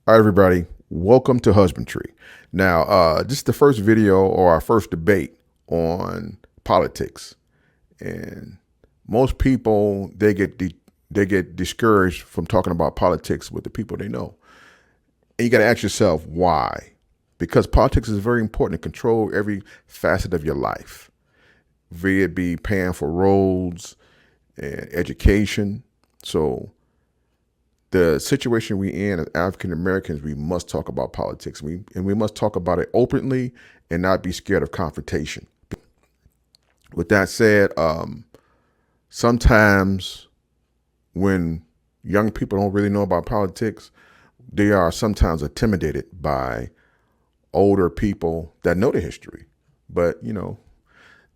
All right, everybody, welcome to Husbandry. Now, this is the first video or our first debate on politics, and most people they get discouraged from talking about politics with the people they know. And you got to ask yourself why, because politics is very important to control every facet of your life, be it be paying for roads and education. So the situation we in as African Americans, we must talk about politics. We must talk about it openly and not be scared of confrontation. With that said, sometimes when young people don't really know about politics, they are sometimes intimidated by older people that know the history. But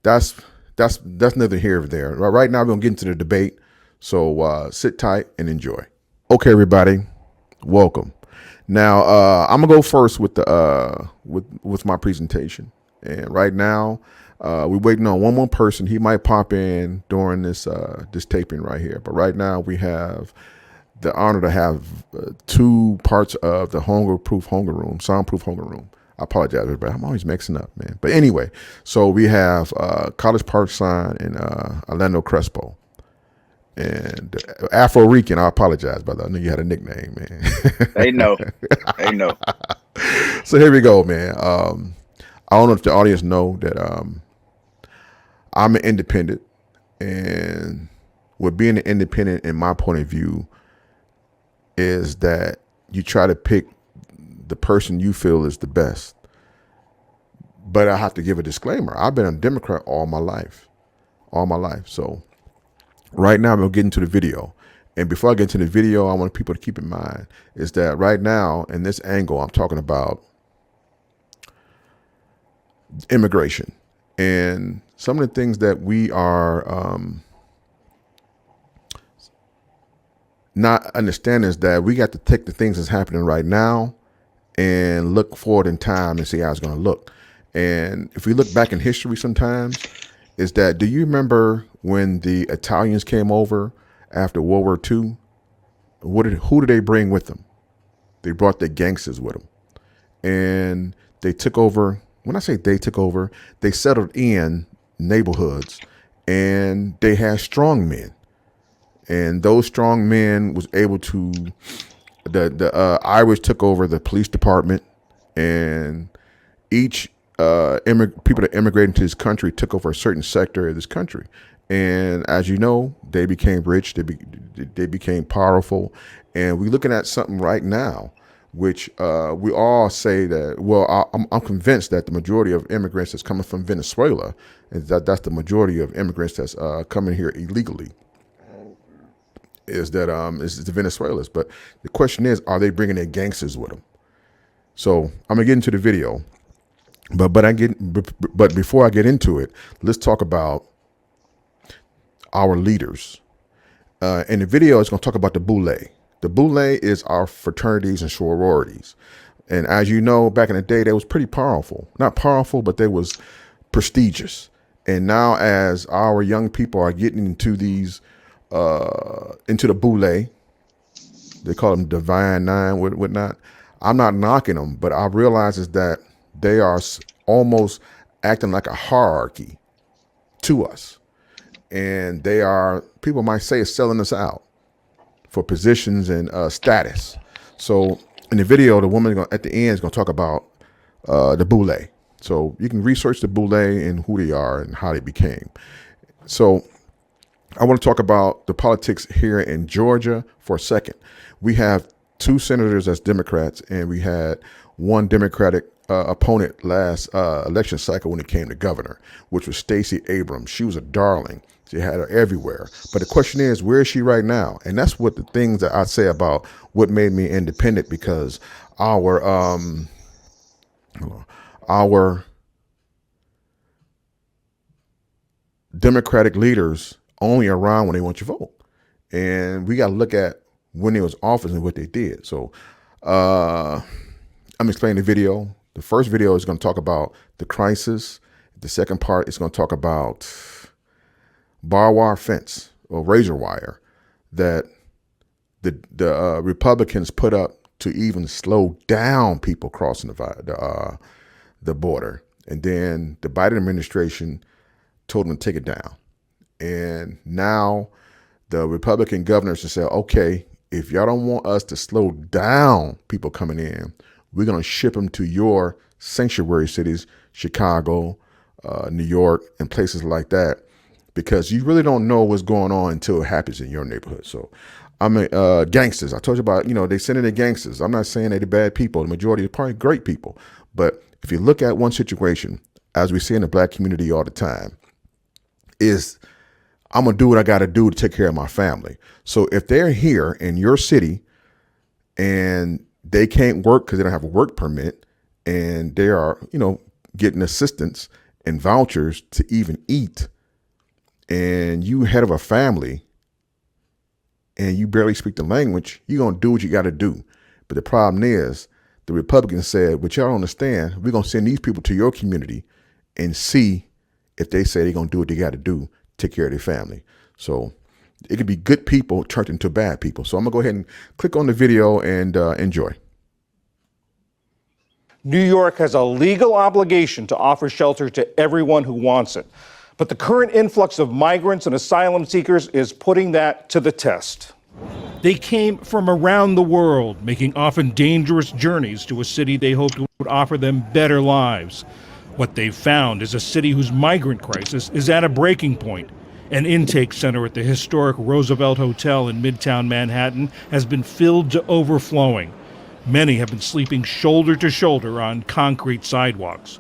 that's that's neither here nor there. Right now, we're gonna get into the debate. So sit tight and enjoy. Okay, everybody, welcome. Now, I'm gonna go first with the with my presentation. And right now, we're waiting on one more person. He might pop in during this taping right here. But right now, we have the honor to have two parts of the soundproof hunger room. I apologize, everybody. I'm always mixing up, man. But anyway, so we have College Park Sign and Orlando Crespo. And Afro Rican, I apologize, brother. I knew you had a nickname, man. They know. They know. So here we go, man. I don't know if the audience know that I'm an independent, and with being an independent, in my point of view, is that you try to pick the person you feel is the best. But I have to give a disclaimer. I've been a Democrat all my life. So right now, we'll get into the video. And before I get into the video, I want people to keep in mind is that right now, in this angle, I'm talking about immigration. And some of the things that we are not understanding is that we got to take the things that's happening right now and look forward in time and see how it's going to look. And if we look back in history sometimes, is that, do you remember when the Italians came over after World War II? Who did they bring with them? They brought the gangsters with them. And they took over. When I say they took over, they settled in neighborhoods and they had strong men. And those strong men was able to, the Irish took over the police department, and each people that immigrated into this country took over a certain sector of this country. And as you know, they became rich, they became powerful. And we're looking at something right now, which we all say that, well, I'm convinced that the majority of immigrants that's coming from Venezuela, is that's the majority of immigrants that's coming here illegally, is that is the Venezuelans. But the question is, are they bringing their gangsters with them? So I'm gonna get into the video. But before I get into it, let's talk about our leaders. In the video, it's going to talk about the boule. The boule is our fraternities and sororities. And as you know, back in the day, they was pretty powerful. Not powerful, but they was prestigious. And now as our young people are getting into these, into the boule, they call them Divine Nine, whatnot. I'm not knocking them, but I realize is that they are almost acting like a hierarchy to us. And they are, people might say, selling us out for positions and status. So in the video, the woman at the end is going to talk about the boule. So you can research the boule and who they are and how they became. So I want to talk about the politics here in Georgia for a second. We have two senators as Democrats, and we had one Democratic opponent last election cycle when it came to governor, which was Stacey Abrams. She was a darling. She had her everywhere. But the question is, where is she right now? And that's what the things that I say about what made me independent, because our Democratic leaders only around when they want your vote. And we got to look at when they was office and what they did. So I'm explaining the video. The first video is going to talk about the crisis. The second part is going to talk about barbed wire fence or razor wire that the Republicans put up to even slow down people crossing the border. And then the Biden administration told them to take it down. And now the Republican governors have said, okay, if y'all don't want us to slow down people coming in, we're going to ship them to your sanctuary cities, Chicago, New York, and places like that, because you really don't know what's going on until it happens in your neighborhood. So, I mean, gangsters. I told you about, they send in the gangsters. I'm not saying they're the bad people. The majority are probably great people. But if you look at one situation, as we see in the black community all the time, is I'm going to do what I got to do to take care of my family. So if they're here in your city and they can't work because they don't have a work permit, and they are, getting assistance and vouchers to even eat, and you head of a family and you barely speak the language, you're going to do what you got to do. But the problem is the Republicans said, what y'all don't understand, we're going to send these people to your community and see if they say they're going to do what they got to do, take care of their family. So it could be good people turned into bad people. So I'm going to go ahead and click on the video and enjoy. New York has a legal obligation to offer shelter to everyone who wants it. But the current influx of migrants and asylum seekers is putting that to the test. They came from around the world, making often dangerous journeys to a city they hoped would offer them better lives. What they've found is a city whose migrant crisis is at a breaking point. An intake center at the historic Roosevelt Hotel in Midtown Manhattan has been filled to overflowing. Many have been sleeping shoulder to shoulder on concrete sidewalks.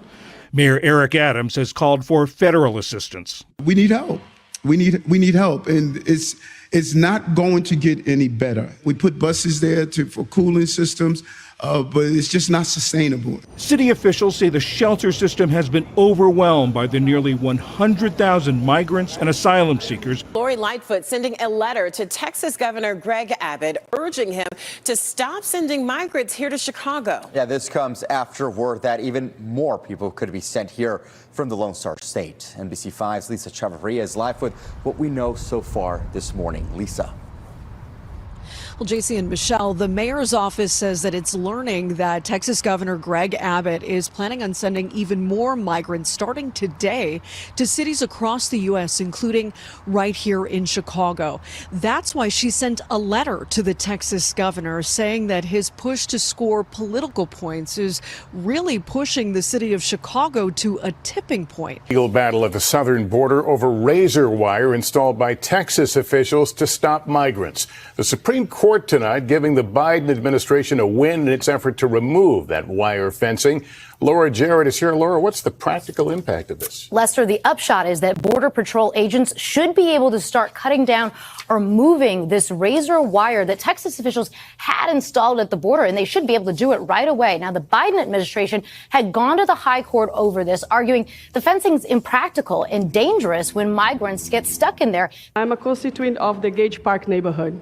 Mayor Eric Adams has called for federal assistance. We need help. We need help, and it's not going to get any better. We put buses there for cooling systems, but it's just not sustainable. City officials say the shelter system has been overwhelmed by the nearly 100,000 migrants and asylum seekers. Lori Lightfoot sending a letter to Texas Governor Greg Abbott urging him to stop sending migrants here to Chicago. Yeah, this comes after word that even more people could be sent here from the Lone Star State. NBC5's Lisa Chavarria is live with what we know so far this morning. Lisa. Well, JC and Michelle, the mayor's office says that it's learning that Texas Governor Greg Abbott is planning on sending even more migrants starting today to cities across the U.S., including right here in Chicago. That's why she sent a letter to the Texas governor saying that his push to score political points is really pushing the city of Chicago to a tipping point. Legal battle at the southern border over razor wire installed by Texas officials to stop migrants. The Supreme Court tonight giving the Biden administration a win in its effort to remove that wire fencing. Laura Jarrett is here. Laura, what's the practical impact of this? Lester, the upshot is that Border Patrol agents should be able to start cutting down or moving this razor wire that Texas officials had installed at the border, and they should be able to do it right away. Now, the Biden administration had gone to the high court over this, arguing the fencing's impractical and dangerous when migrants get stuck in there. I'm a constituent of the Gage Park neighborhood.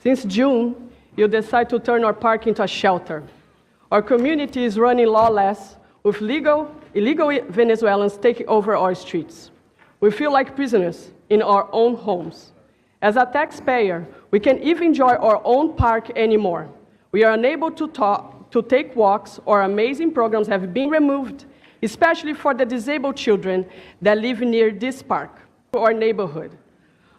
Since June, you decide to turn our park into a shelter. Our community is running lawless with illegal Venezuelans taking over our streets. We feel like prisoners in our own homes. As a taxpayer, we can't even enjoy our own park anymore. We are unable to take walks. Our amazing programs have been removed, especially for the disabled children that live near this park, our neighborhood.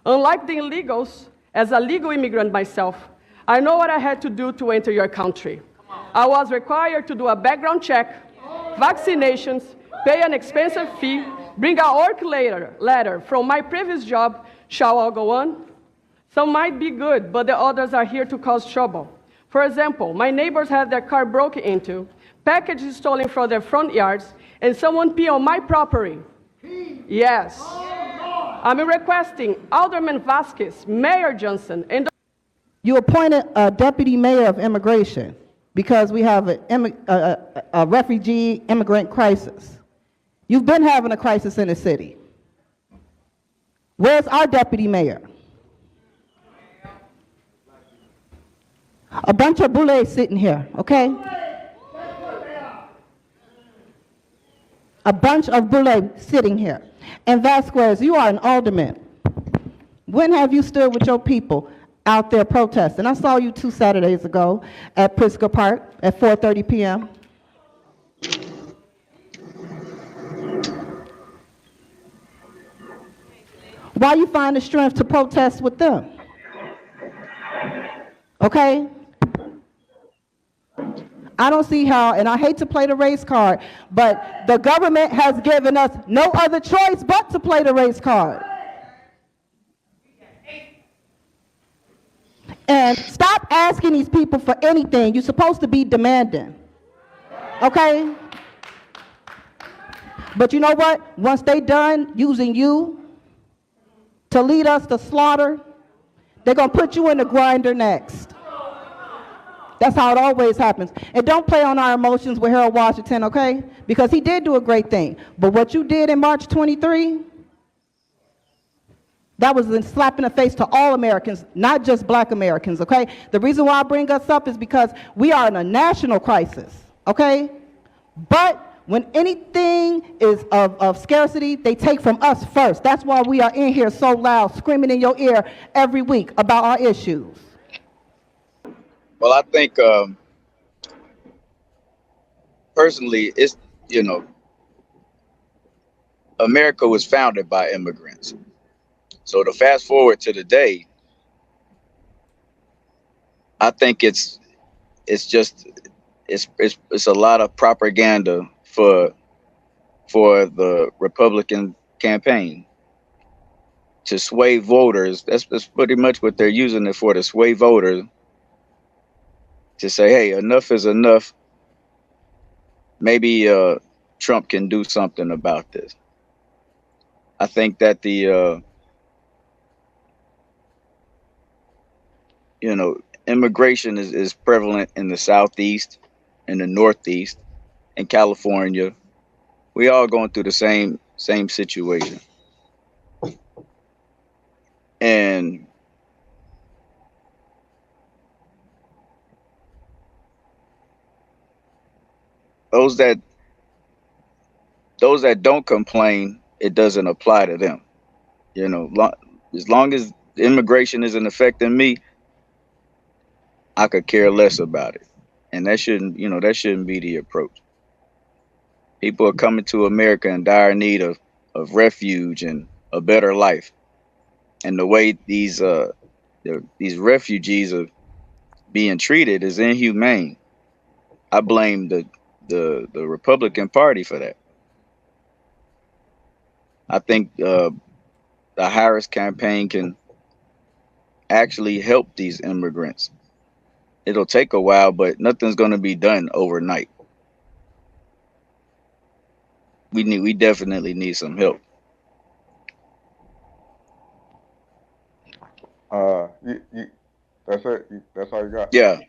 Unlike the illegals, as a legal immigrant myself, I know what I had to do to enter your country. I was required to do a background check, vaccinations, pay an expensive fee, bring a work letter from my previous job. Shall I go on? Some might be good, but the others are here to cause trouble. For example, my neighbors had their car broken into, packages stolen from their front yards, and someone pee on my property. Yes. I'm requesting Alderman Vasquez, Mayor Johnson, and you appointed a deputy mayor of immigration because we have a refugee immigrant crisis. You've been having a crisis in the city. Where's our deputy mayor? A bunch of bullets sitting here, okay? A bunch of bullets sitting here. And Vasquez, you are an alderman. When have you stood with your people out there protesting. I saw you 2 Saturdays ago at Pritzker Park at 4:30 p.m. Why you find the strength to protest with them? Okay? I don't see how, and I hate to play the race card, but the government has given us no other choice but to play the race card. And stop asking these people for anything. You're supposed to be demanding. Okay? But you know what? Once they done using you to lead us to slaughter, they're going to put you in the grinder next. That's how it always happens. And don't play on our emotions with Harold Washington, okay? Because he did do a great thing. But what you did in March 23, that was a slap in the face to all Americans, not just black Americans, okay? The reason why I bring us up is because we are in a national crisis, okay? But when anything is of scarcity, they take from us first. That's why we are in here so loud, screaming in your ear every week about our issues. Well, I think personally, it's, you know, America was founded by immigrants. So to fast forward to today, I think it's a lot of propaganda for the Republican campaign to sway voters. That's pretty much what they're using it for, to sway voters to say, hey, enough is enough. Maybe Trump can do something about this. I think that the immigration is prevalent in the Southeast, in the Northeast, in California. We all going through the same situation. And those that don't complain, it doesn't apply to them. As long as immigration isn't affecting me, I could care less about it. And that shouldn't be the approach. People are coming to America in dire need of refuge and a better life. And the way these refugees are being treated is inhumane. I blame the Republican Party for that. I think the Harris campaign can actually help these immigrants. It'll take a while, but nothing's going to be done overnight. We definitely need some help. That's it. That's all you got. Yeah.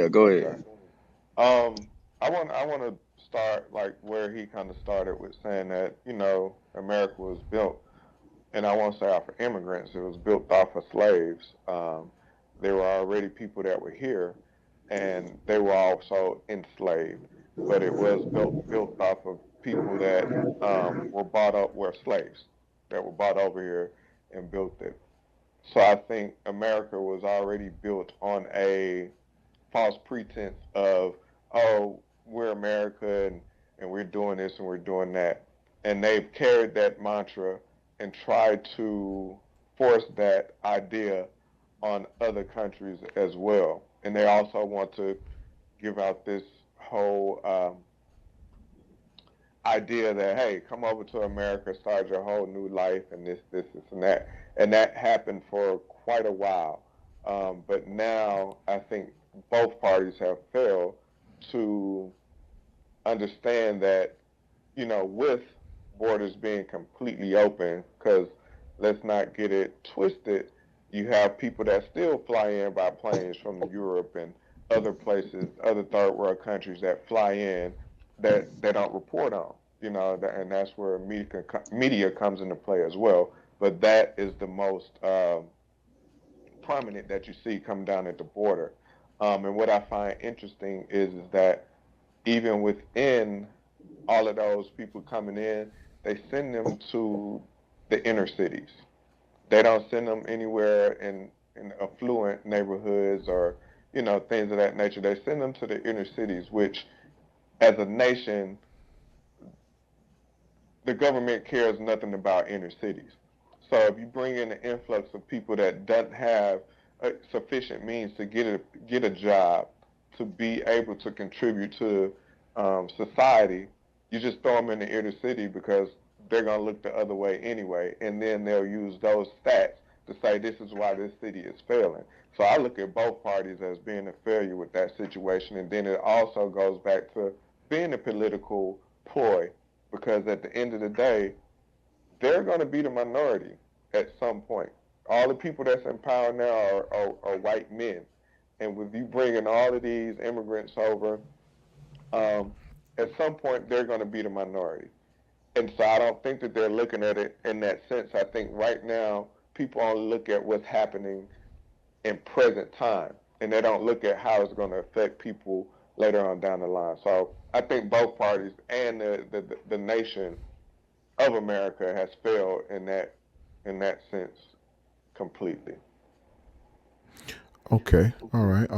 Go ahead. I want to start like where he kind of started with saying that America was built, and I won't say off of immigrants. It was built off of slaves. There were already people that were here, and they were also enslaved. But it was built off of people that were bought up, were slaves that were bought over here and built it. So I think America was already built on a false pretense of, oh, we're America and we're doing this and we're doing that. And they've carried that mantra and tried to force that idea on other countries as well. And they also want to give out this whole idea that, hey, come over to America, start your whole new life, and this, and that. And that happened for quite a while. But now I think both parties have failed to understand that, with borders being completely open, because let's not get it twisted, you have people that still fly in by planes from Europe and other places, other third world countries that fly in that they don't report on, and that's where media comes into play as well. But that is the most prominent that you see come down at the border. And what I find interesting is that even within all of those people coming in, they send them to the inner cities. They don't send them anywhere in in affluent neighborhoods or, you know, things of that nature. They send them to the inner cities, which as a nation, the government cares nothing about inner cities. So if you bring in an influx of people that doesn't have sufficient means to get a job, to be able to contribute to society, you just throw them in the inner city because they're going to look the other way anyway, and then they'll use those stats to say this is why this city is failing. So I look at both parties as being a failure with that situation, and then it also goes back to being a political ploy, because at the end of the day, they're going to be the minority at some point. All the people that's in power now are white men, and with you bringing all of these immigrants over, at some point they're going to be the minority. And so I don't think that they're looking at it in that sense. I think right now people only look at what's happening in present time, and they don't look at how it's going to affect people later on down the line. So I think both parties and the nation of America has failed in that sense completely. Okay, all right.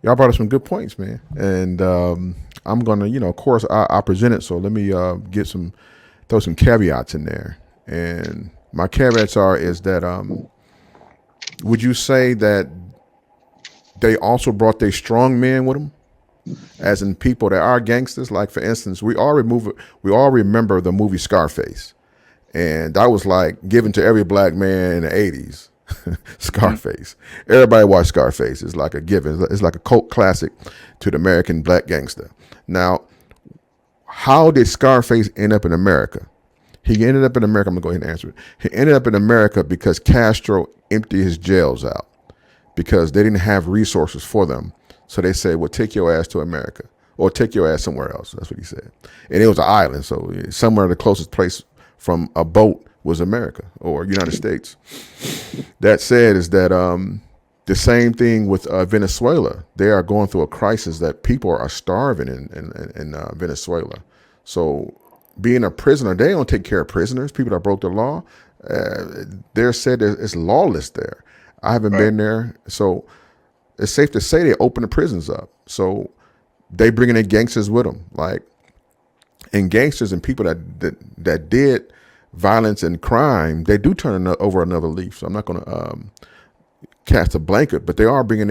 Y'all brought up some good points, man, and I'm gonna, of course, I present it. So let me throw some caveats in there, and my caveats is that would you say that they also brought their strong men with them, as in people that are gangsters? Like, for instance, we all remember the movie Scarface, and that was like given to every black man in the 80s. Scarface. Everybody watched Scarface. It's like a given. It's like a cult classic to the American black gangster. Now, how did Scarface end up in America? He ended up in America. I'm going to go ahead and answer it. He ended up in America because Castro emptied his jails out because they didn't have resources for them. So they said, well, take your ass to America or take your ass somewhere else. That's what he said. And it was an island. So somewhere the closest place from a boat was America or United States. That said, is that the same thing with Venezuela. They are going through a crisis that people are starving in Venezuela. So being a prisoner, they don't take care of prisoners, people that broke the law. They're said that it's lawless there. I haven't been there. So it's safe to say they open the prisons up. So they bringing in gangsters with them. And gangsters and people that did violence and crime, they do turn over another leaf. So I'm not going to cast a blanket, but they are bringing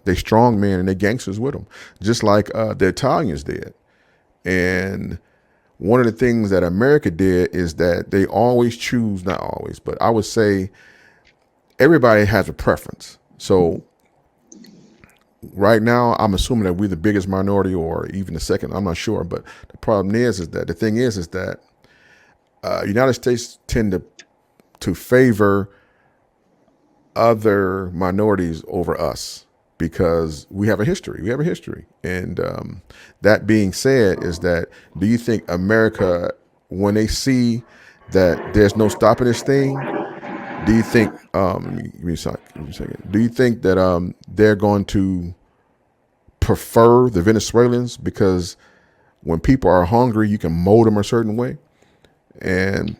they strong men and they gangsters with them, just like the Italians did. And one of the things that America did is that they always choose, not always, but I would say everybody has a preference. So right now, I'm assuming that we're the biggest minority or even the second. I'm not sure, but the problem is that the thing is that United States tend to favor other minorities over us because we have a history. We have a history. And that being said, is that, do you think America, when they see that there's no stopping this thing, do you think, give me a second. Do you think that they're going to prefer the Venezuelans because when people are hungry, you can mold them a certain way? And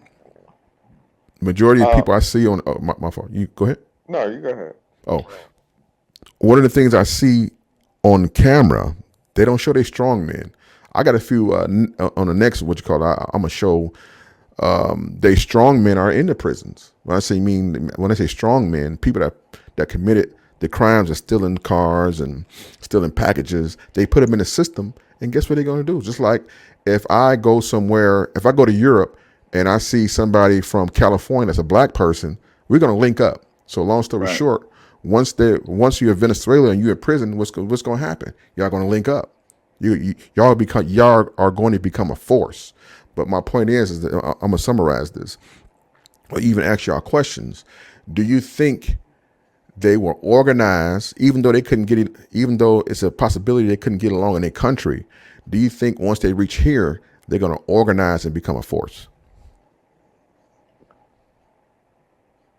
majority of people I see on my fault. You go ahead. No, you go ahead. Oh, one of the things I see on camera, they don't show they strong men. I got a few on the next I'm gonna show. They strong men are in the prisons. When I say strong men, people that committed the crimes are still in cars and still in packages. They put them in the system, and guess what they're gonna do? Just like if I go somewhere, if I go to Europe and I see somebody from California that's a black person, we're gonna link up. So long story short, once you're in Venezuela and you're in prison, what's gonna happen? Y'all gonna link up. Y'all are going to become a force. But my point is that I'm gonna summarize this, or even ask y'all questions. Do you think they were organized, even though they couldn't get it, even though it's a possibility they couldn't get along in their country? Do you think once they reach here, they're gonna organize and become a force?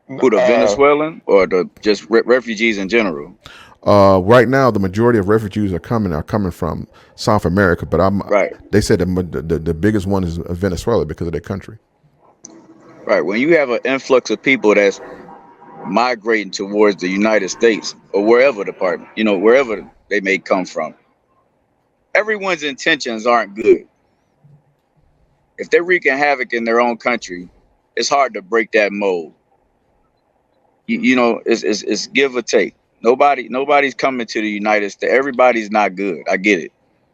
Who, the Venezuelan or the just refugees in general? Right now, the majority of refugees are coming from South America, but they said the biggest one is Venezuela because of their country. Right. When you have an influx of people that's migrating towards the United States or wherever department, wherever they may come from. Everyone's intentions aren't good. If they're wreaking havoc in their own country, it's hard to break that mold. It's give or take. Nobody's coming to the United States. Everybody's not good. I get it.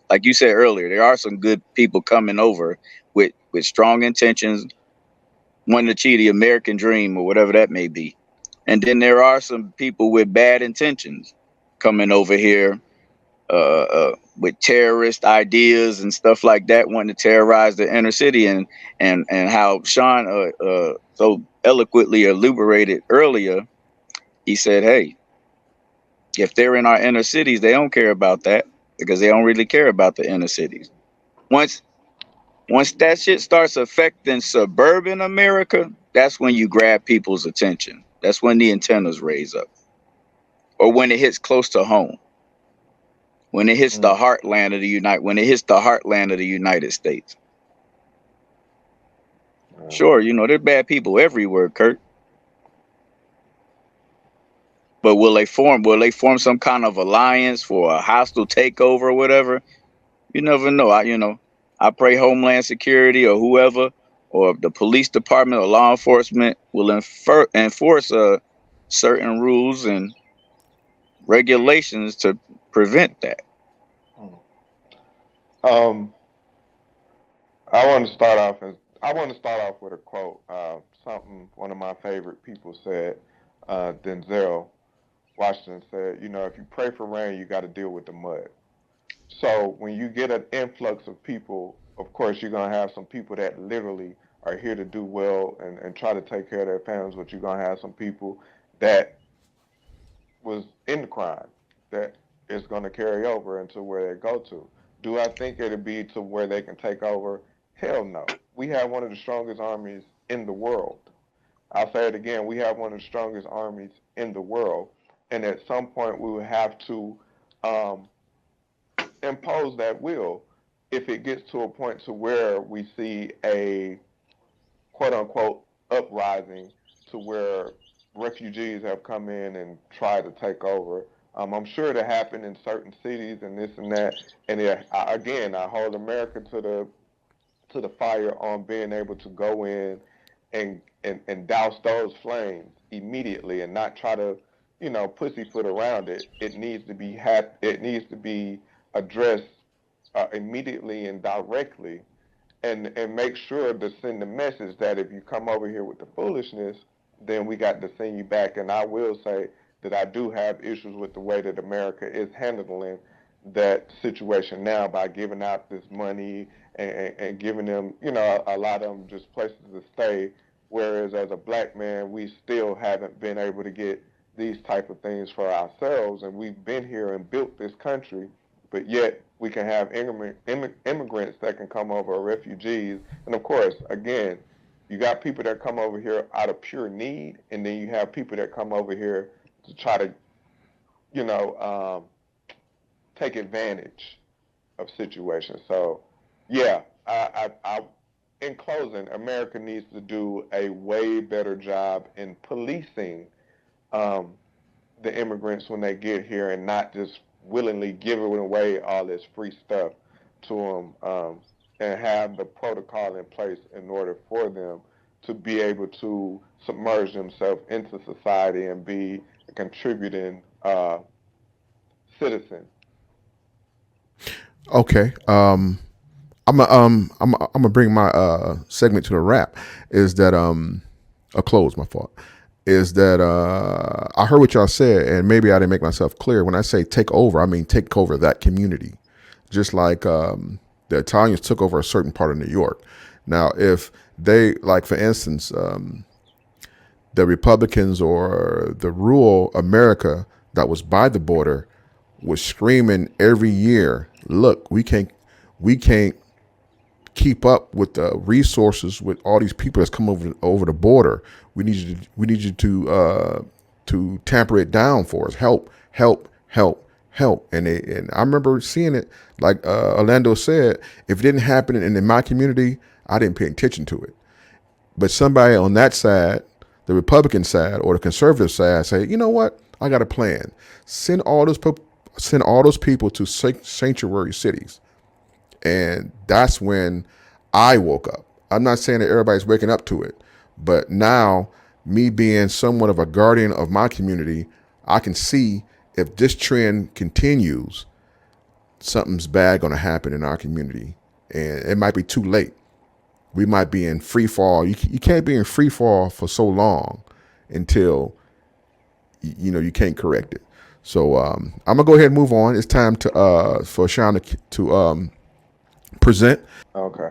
Like you said earlier, there are some good people coming over with strong intentions, wanting to achieve the American dream or whatever that may be. And then there are some people with bad intentions coming over here with terrorist ideas and stuff like that, wanting to terrorize the inner city. And how Sean so eloquently elaborated earlier, he said, hey, if they're in our inner cities, they don't care about that because they don't really care about the inner cities. Once that shit starts affecting suburban America, that's when you grab people's attention. That's when the antennas raise up. Or when it hits close to home. When it hits the heartland of the United States. Sure, there's bad people everywhere, Kurt. But will they form some kind of alliance for a hostile takeover or whatever? You never know. I pray Homeland Security or whoever, or the police department or law enforcement will enforce certain rules and regulations to prevent that. I want to start off with a quote. Something one of my favorite people said. Denzel Washington said, if you pray for rain, you got to deal with the mud. So when you get an influx of people, of course, you're going to have some people that literally are here to do well and try to take care of their families, but you're going to have some people that was in the crime that is going to carry over into where they go to. Do I think it'll be to where they can take over? Hell no. We have one of the strongest armies in the world. I'll say it again. We have one of the strongest armies in the world. And at some point, we will have to impose that will if it gets to a point to where we see a quote-unquote uprising to where refugees have come in and tried to take over. I'm sure it happened in certain cities and this and that. And I hold America to the fire on being able to go in and douse those flames immediately and not try to, pussyfoot around it. It needs to be addressed immediately and directly, and make sure to send the message that if you come over here with the foolishness, then we got to send you back. And I will say that I do have issues with the way that America is handling that situation now by giving out this money and giving them, a lot of them just places to stay. Whereas as a black man, we still haven't been able to get these type of things for ourselves. And we've been here and built this country, but yet we can have immigrants that can come over, refugees. And of course, again, you got people that come over here out of pure need, and then you have people that come over here to try to, take advantage of situations. So, yeah, in closing, America needs to do a way better job in policing the immigrants when they get here and not just willingly giving away all this free stuff to them, and have the protocol in place in order for them to be able to submerge themselves into society and be a contributing citizen. Okay. I'm gonna bring my segment to a wrap. Is that a close? My fault. Is that I heard what y'all said, and maybe I didn't make myself clear. When I say take over, I mean take over that community, just like the Italians took over a certain part of New York. Now, if they, like for instance, the Republicans or the rural America that was by the border was screaming every year, "Look, we can't keep up with the resources with all these people that's come over the border. We need you to tamper it down for us. Help. And I remember seeing it, like Orlando said, if it didn't happen in my community, I didn't pay attention to it. But somebody on that side the Republican side or the conservative side say, you know what, I got a plan. Send all those people to sanctuary cities. And that's when I woke up. I'm not saying that everybody's waking up to it, but now, me being somewhat of a guardian of my community, I can see if this trend continues, something's bad going to happen in our community. And it might be too late. We might be in free fall. You can't be in free fall for so long until, you can't correct it. So I'm going to go ahead and move on. It's time for Sean to present. Okay.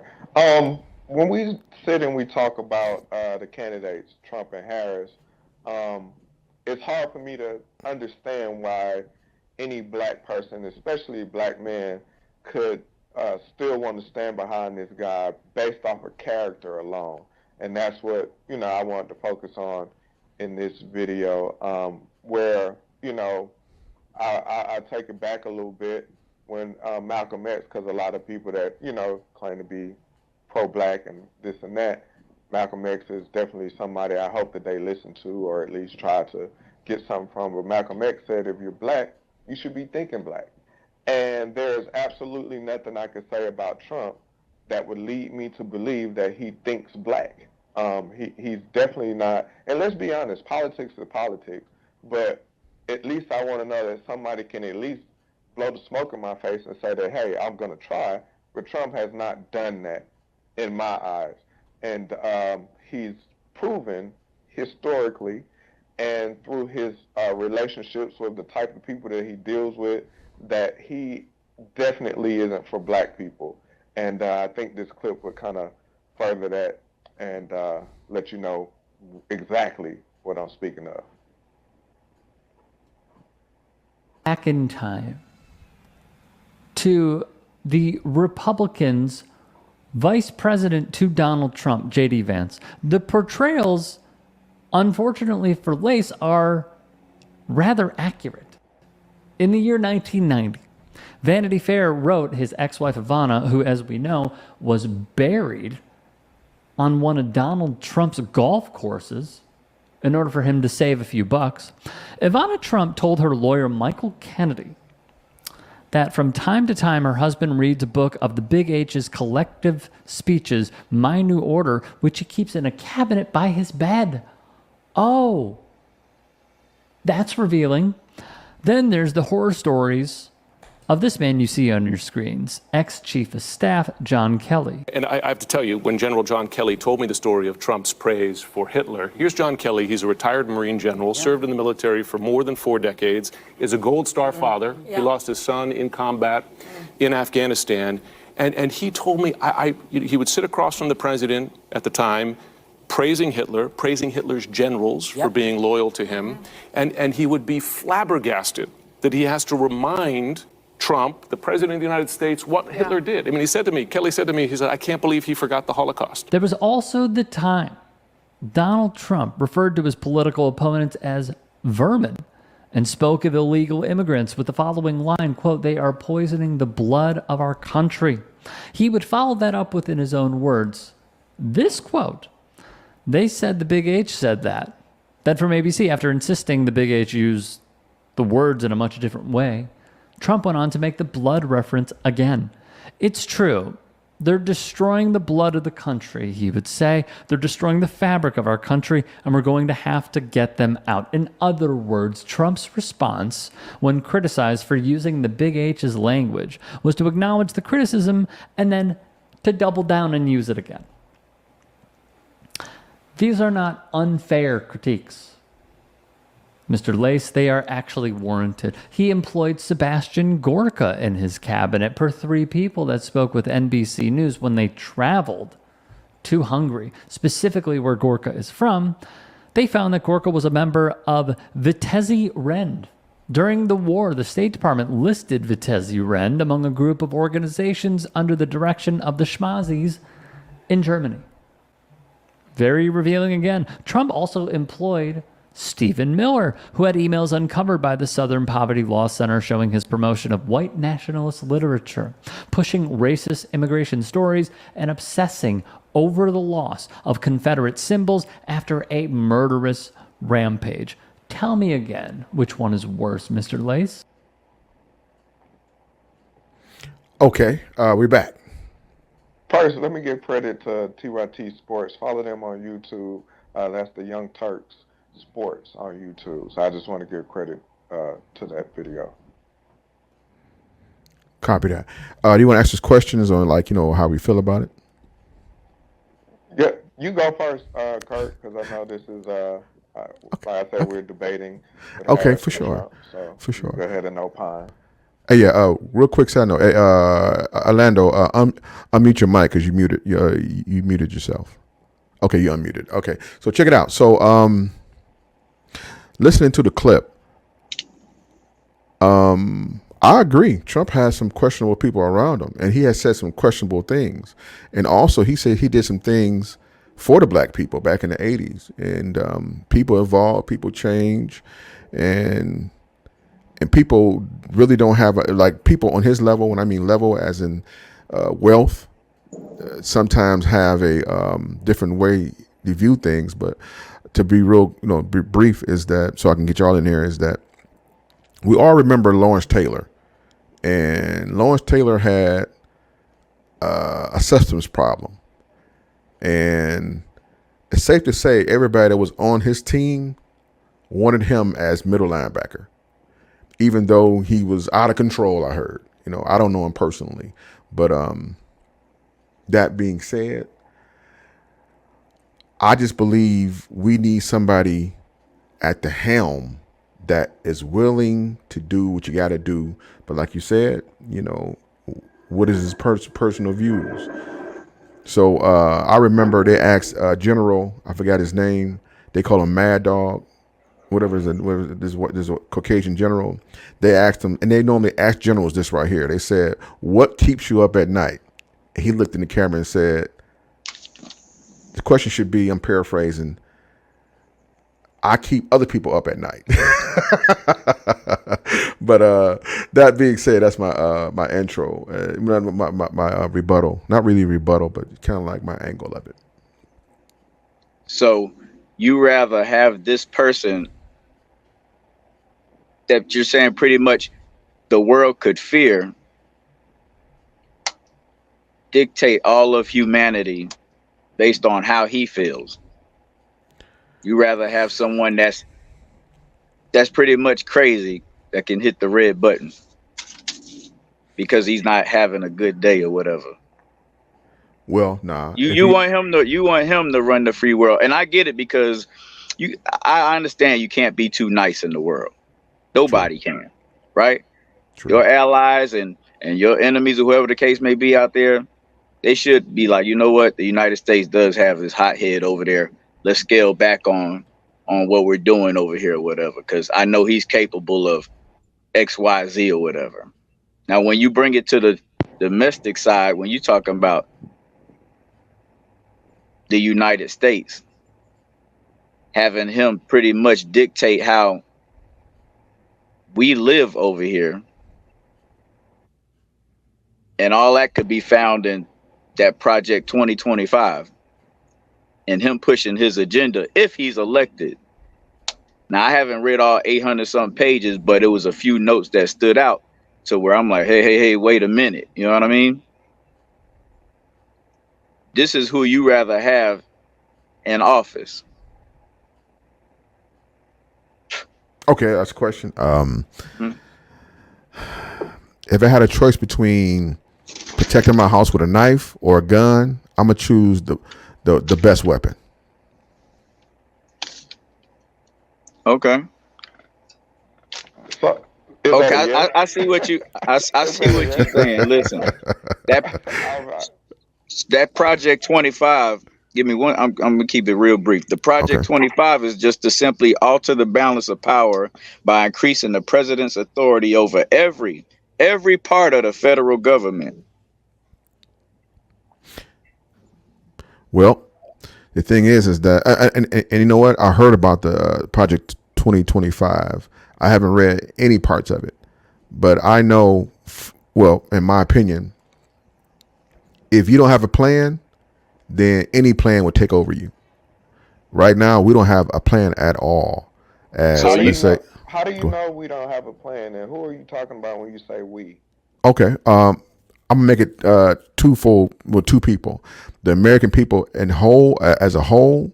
When we sit and we talk about the candidates, Trump and Harris, it's hard for me to understand why any black person, especially black men, could still want to stand behind this guy based off of character alone. And that's what, I wanted to focus on in this video, where, I take it back a little bit when Malcolm X, because a lot of people that, claim to be pro-black and this and that, Malcolm X is definitely somebody I hope that they listen to or at least try to get something from. But Malcolm X said, if you're black, you should be thinking black. And there's absolutely nothing I could say about Trump that would lead me to believe that he thinks black. He's definitely not. And let's be honest, politics is politics. But at least I want to know that somebody can at least blow the smoke in my face and say that, hey, I'm going to try. But Trump has not done that in my eyes. And he's proven historically and through his relationships with the type of people that he deals with that he definitely isn't for black people. And I think this clip would kind of further that and let you know exactly what I'm speaking of. Back in time to the Republicans' vice president to Donald Trump, J.D. Vance. The portrayals, unfortunately for Lace, are rather accurate. In the year 1990, Vanity Fair wrote his ex-wife Ivana, who, as we know, was buried on one of Donald Trump's golf courses in order for him to save a few bucks. Ivana Trump told her lawyer, Michael Kennedy, that from time to time her husband reads a book of the Big H's collective speeches, My New Order, which he keeps in a cabinet by his bed. Oh, that's revealing. Then there's the horror stories of this man you see on your screens, ex-chief of staff John Kelly. And I have to tell you, when General John Kelly told me the story of Trump's praise for Hitler, here's John Kelly. He's a retired Marine general, served in the military for more than 4 decades, is a Gold Star father. He lost his son in combat in Afghanistan. And he told me, he would sit across from the president at the time, praising Hitler, praising Hitler's generals for being loyal to him. And he would be flabbergasted that he has to remind Trump, the president of the United States, what Hitler did. I mean, Kelly said to me, he said, I can't believe he forgot the Holocaust. There was also the time Donald Trump referred to his political opponents as vermin and spoke of illegal immigrants with the following line, quote, they are poisoning the blood of our country. He would follow that up with, in his own words, this quote, they said the Big H said that. Then from ABC, after insisting the Big H used the words in a much different way, Trump went on to make the blood reference again. It's true. They're destroying the blood of the country, he would say. They're destroying the fabric of our country, and we're going to have to get them out. In other words, Trump's response, when criticized for using the Big H's language, was to acknowledge the criticism and then to double down and use it again. These are not unfair critiques, Mr. Lace, they are actually warranted. He employed Sebastian Gorka in his cabinet, per 3 people that spoke with NBC News when they traveled to Hungary, specifically where Gorka is from. They found that Gorka was a member of Vitezi Rend. During the war, the State Department listed Vitezi Rend among a group of organizations under the direction of the Schmazis in Germany. Very revealing again. Trump also employed Stephen Miller, who had emails uncovered by the Southern Poverty Law Center showing his promotion of white nationalist literature, pushing racist immigration stories, and obsessing over the loss of Confederate symbols after a murderous rampage. Tell me again, which one is worse, Mr. Lace? Okay, we're back. First, let me give credit to TYT Sports. Follow them on YouTube. That's the Young Turks Sports on YouTube. So I just want to give credit to that video. Copy that. Do you want to ask us questions on, like, how we feel about it? Yeah, you go first, Kurt, because I know this is, like I said, we're debating. Okay, for sure. So For sure. Go ahead and opine. Hey, yeah, real quick side note. Hey, Orlando, unmute your mic because you muted yourself. Okay, you unmuted. Okay, so check it out. So, listening to the clip, I agree. Trump has some questionable people around him, and he has said some questionable things. And also, he said he did some things for the black people back in the 80s. And people evolve, people change, and people really don't have, like, people on his level, when I mean level as in wealth, sometimes have a different way to view things. But to be real, be brief, is that, so I can get y'all in here, is that we all remember Lawrence Taylor. And Lawrence Taylor had a substance problem. And it's safe to say everybody that was on his team wanted him as middle linebacker, even though he was out of control, I heard. I don't know him personally. But that being said, I just believe we need somebody at the helm that is willing to do what you got to do. But like you said, what is his personal views? So I remember they asked General, I forgot his name, they call him Mad Dog, whatever this Caucasian general. They asked him, and they normally ask generals this right here. They said, "What keeps you up at night?" And he looked in the camera and said, the question should be, I'm paraphrasing, "I keep other people up at night." But that being said, that's my intro, my rebuttal. Not really rebuttal, but kind of like my angle of it. So you rather have this person that you're saying pretty much the world could fear dictate all of humanity based on how he feels. You rather have someone that's pretty much crazy that can hit the red button because he's not having a good day or whatever. Well, nah. You want him to run the free world. And I get it, because I understand you can't be too nice in the world. Nobody can, right? True. Your allies and your enemies, or whoever the case may be out there, they should be like, you know what? The United States does have this hothead over there. Let's scale back on what we're doing over here or whatever, because I know he's capable of X, Y, Z or whatever. Now, when you bring it to the domestic side, when you're talking about the United States, having him pretty much dictate how we live over here, and all that could be found in that Project 2025, and him pushing his agenda if he's elected. Now, I haven't read all 800 some pages, but it was a few notes that stood out to where I'm like, hey, wait a minute. You know what I mean? This is who you rather have in office. Okay, that's a question. If I had a choice between protecting my house with a knife or a gun, I'm gonna choose the best weapon. Okay. Okay, I see what you I see what you're saying. Listen, that Project 25. Give me one. I'm gonna keep it real brief. The Project 25 is just to simply alter the balance of power by increasing the president's authority over every part of the federal government. Well, The thing is that, and you know what? I heard about the Project 2025. I haven't read any parts of it, but I know, well, in my opinion, if you don't have a plan, then any plan would take over you. Right now, we don't have a plan at all. How As do let's you say, know? How do you go- know we don't have a plan? And who are you talking about when you say we? okay, I'm gonna make it twofold with two people: the American people in whole, as a whole,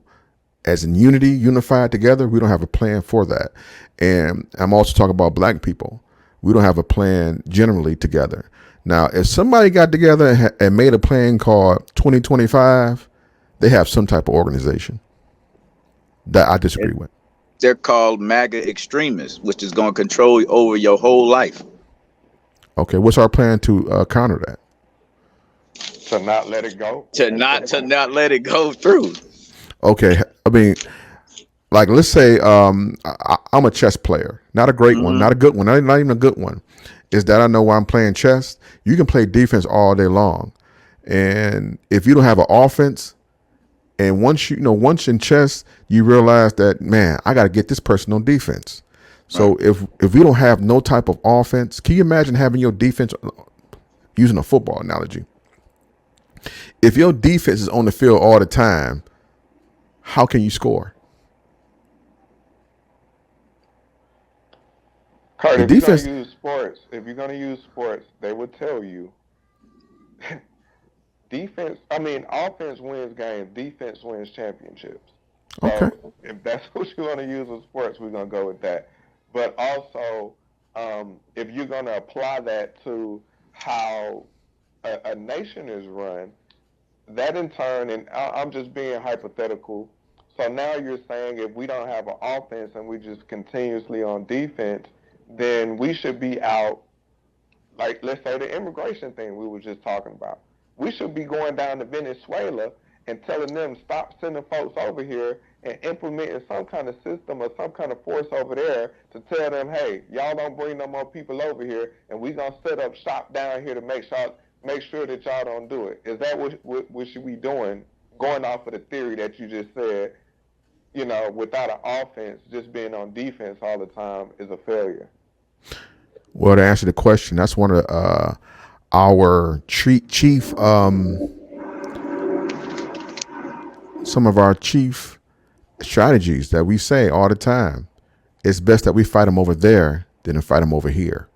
as in unity, unified together. We don't have a plan for that. And I'm also talking about black people. We don't have a plan generally together. Now, if somebody got together and made a plan called 2025, they have some type of organization that I disagree with. They're called MAGA extremists, which is going to control over your whole life. Okay, what's our plan to counter that? To not let it go. To not let it go through. Okay, I mean, like let's say I'm a chess player, not a great one, not a good one, not even a good one. Is that I know why I'm playing chess? You can play defense all day long, and if you don't have an offense, and once once in chess, you realize that, man, I got to get this person on defense. So if we don't have no type of offense, can you imagine having your defense, using a football analogy? If your defense is on the field all the time, how can you score? Kurt, The if you're defense. gonna use sports, they would tell you offense wins games, defense wins championships. Okay. So if that's what you want to use in sports, we're gonna go with that. But also, if you're gonna apply that to how a nation is run, that in turn, and I'm just being hypothetical. So now you're saying if we don't have an offense and we just continuously on defense, then we should be out, like let's say the immigration thing we were just talking about. We should be going down to Venezuela and telling them stop sending folks over here and implementing some kind of system or some kind of force over there to tell them, hey, y'all don't bring no more people over here, and we gonna set up shop down here to make sure that y'all don't do it. Is that what should we doing? Going off of the theory that you just said, without an offense, just being on defense all the time is a failure. Well, to answer the question, that's one of our chief, some of our chief strategies that we say all the time. It's best that we fight them over there than to fight them over here.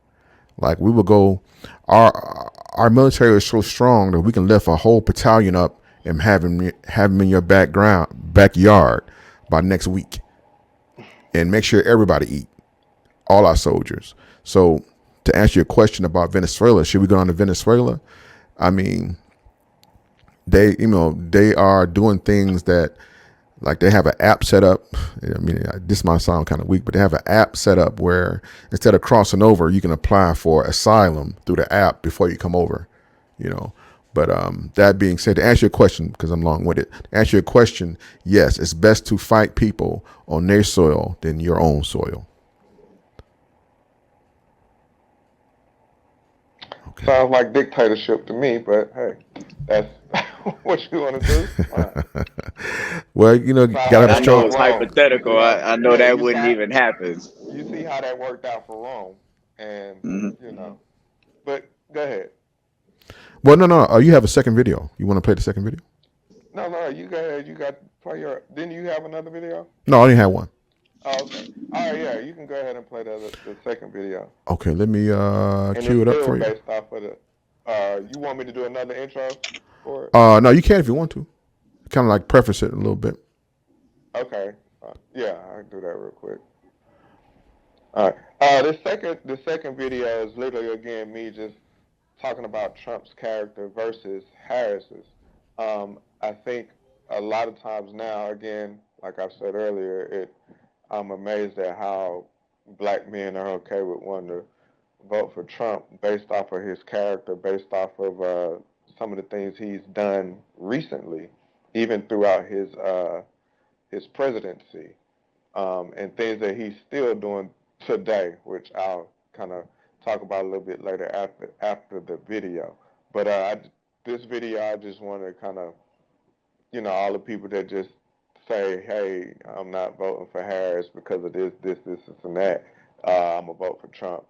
Like we will go, our military is so strong that we can lift a whole battalion up and have them in your backyard by next week, and make sure everybody eat, all our soldiers. So to answer your question about Venezuela, should we go on to Venezuela? I mean, they are doing things that, like, they have an app set up. I mean, this might sound kind of weak, but they have an app set up where instead of crossing over, you can apply for asylum through the app before you come over, But that being said, to answer your question, because I'm long-winded, to answer your question, yes, it's best to fight people on their soil than your own soil. Okay. Sounds like dictatorship to me, but hey, that's what you want to do. Well, you gotta have a I know strong. it's hypothetical. I know that wouldn't even happen. You see how that worked out for Rome, and But go ahead. Well, no. You have a second video. You want to play the second video? No. You go ahead. You got play your. Didn't you have another video? No, I only have one. Oh, okay. All right, yeah. You can go ahead and play the second video. Okay, let me cue it up for you. Based off of you want me to do another intro for it? No, you can if you want to. Kind of like preface it a little bit. Okay. Yeah, I can do that real quick. All right. The second video is literally again me just talking about Trump's character versus Harris's. I think a lot of times now, again, like I said earlier, I'm amazed at how black men are okay with wanting to vote for Trump based off of his character, based off of some of the things he's done recently, even throughout his presidency, and things that he's still doing today, which I'll kind of talk about a little bit later after the video. But this video, I just want to kind of, you know, all the people that just say, hey, I'm not voting for Harris because of this, and that. I'm going to vote for Trump.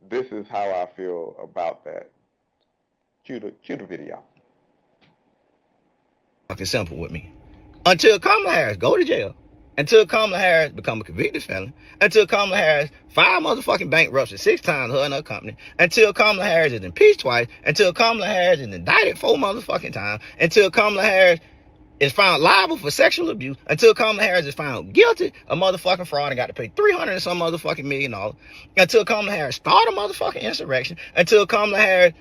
This is how I feel about that. Cue the video. Fucking simple with me. Until Kamala Harris go to jail, until Kamala Harris become a convicted felon, until Kamala Harris file motherfucking bankruptcy 6 times, her and her company, until Kamala Harris is impeached twice, until Kamala Harris is indicted 4 motherfucking times, until Kamala Harris is found liable for sexual abuse, until Kamala Harris is found guilty of motherfucking fraud and got to pay $300 and some motherfucking million, until Kamala Harris start a motherfucking insurrection, until Kamala Harris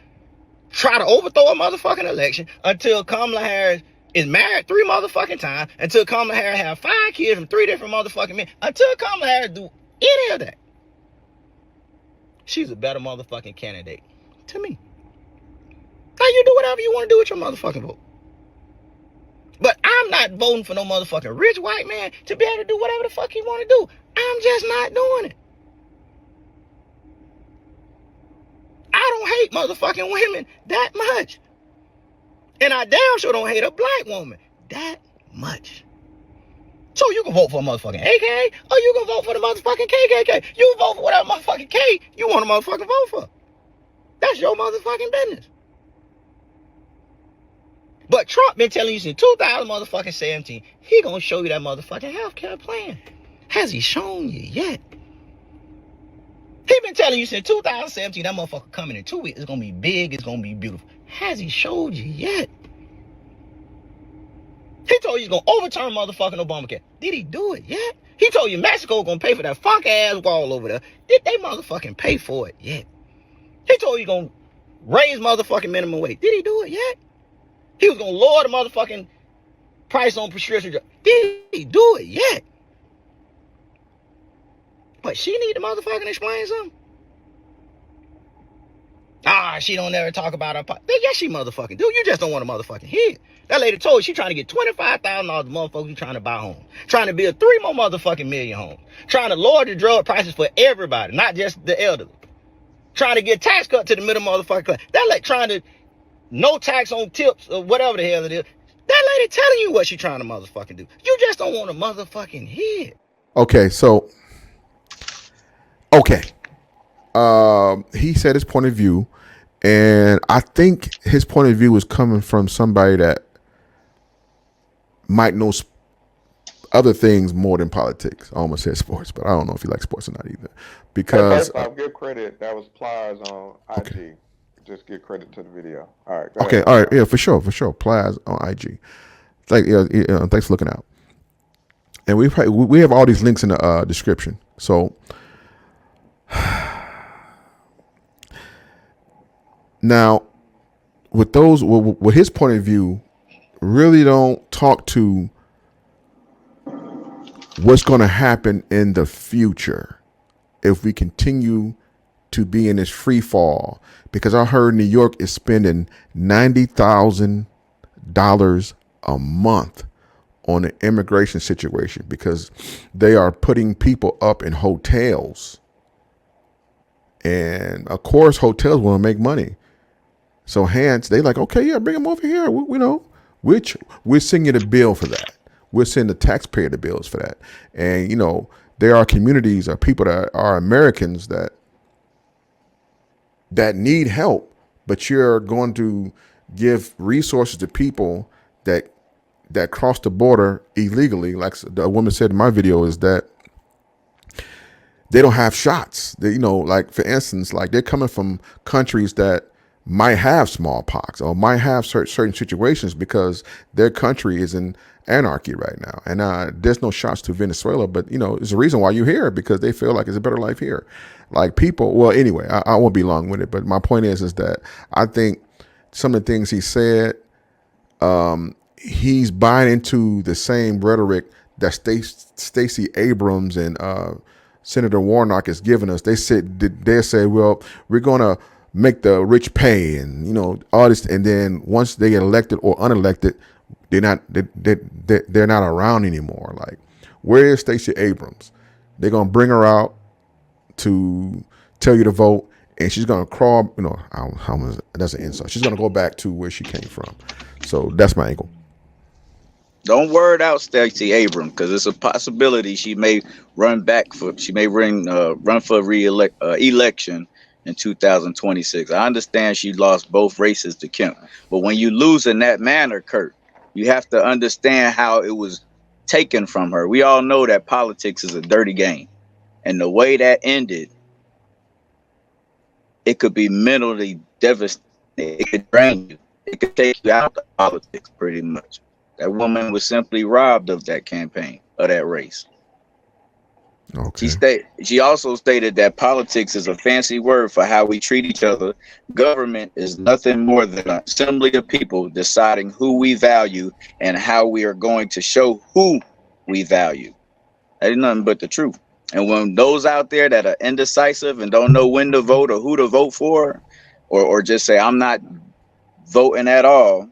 try to overthrow a motherfucking election, until Kamala Harris is married 3 motherfucking times, until Kamala Harris have 5 kids from 3 different motherfucking men, until Kamala Harris do any of that, she's a better motherfucking candidate to me. Now you do whatever you want to do with your motherfucking vote. But I'm not voting for no motherfucking rich white man to be able to do whatever the fuck he want to do. I'm just not doing it. I don't hate motherfucking women that much. And I damn sure don't hate a black woman that much. So you can vote for a motherfucking AKA, or you can vote for the motherfucking KKK. You vote for whatever motherfucking K you want to motherfucking vote for. That's your motherfucking business. But Trump been telling you since 2017, he gonna show you that motherfucking healthcare plan. Has he shown you yet? He been telling you since 2017 that motherfucker coming in 2 weeks. It's gonna be big, it's gonna be beautiful. Has he showed you yet? He told you he's gonna overturn motherfucking Obamacare. Did he do it yet? He told you Mexico gonna pay for that funk ass wall over there. Did they motherfucking pay for it yet? He told you gonna raise motherfucking minimum wage. Did he do it yet? He was gonna lower the motherfucking price on prescription drugs. Did he do it yet? But she need to motherfucking explain something. She don't ever talk about her. Yes, she motherfucking do. You just don't want to motherfucking hear it. That lady told you she trying to get $25,000 to motherfuckers who trying to buy homes. Trying to build 3 more motherfucking million homes. Trying to lower the drug prices for everybody, not just the elderly. Trying to get tax cut to the middle motherfucking class. That like trying to no tax on tips or whatever the hell it is. That lady telling you what she trying to motherfucking do. You just don't want to motherfucking hear it. Okay, so he said his point of view, and I think his point of view is coming from somebody that might know other things more than politics. I almost said sports, but I don't know if he likes sports or not either. Because First off, give credit. That was Pliers on IG. Okay. Just give credit to the video. All right. Go okay, ahead. all right, yeah, for sure. Pliers on IG. Thanks for looking out. And we have all these links in the description. So now, with his point of view, really don't talk to what's going to happen in the future if we continue to be in this free fall. Because I heard New York is spending $90,000 a month on the immigration situation because they are putting people up in hotels. And of course, hotels want to make money. So hence, they like, okay, yeah, bring them over here. We'll send you the bill for that. We'll send the taxpayer the bills for that. And, there are communities or people that are Americans that need help, but you're going to give resources to people that cross the border illegally. Like the woman said in my video, is that they don't have shots. They, like for instance, like they're coming from countries that might have smallpox or might have certain situations because their country is in anarchy right now. And there's no shots to Venezuela, but there's a reason why you're here, because they feel like it's a better life here. Like people, well, anyway, I won't be long with it, but my point is that I think some of the things he said, he's buying into the same rhetoric that Stacey Abrams and Senator Warnock has given us. They say, well, we're going to make the rich pay and, all this. And then once they get elected or unelected, they're not around anymore. Like, where is Stacey Abrams? They're going to bring her out to tell you to vote, and she's going to crawl, that's an insult. She's going to go back to where she came from. So that's my angle. Don't word out Stacey Abrams because it's a possibility she may run for election in 2026. I understand she lost both races to Kemp, but when you lose in that manner, Kurt, you have to understand how it was taken from her. We all know that politics is a dirty game, and the way that ended, it could be mentally devastating. It could drain you. It could take you out of politics pretty much. That woman was simply robbed of that campaign, of that race. Okay. She also stated that politics is a fancy word for how we treat each other. Government is nothing more than an assembly of people deciding who we value and how we are going to show who we value. That is nothing but the truth. And when those out there that are indecisive and don't know when to vote or who to vote for, or just say, I'm not voting at all,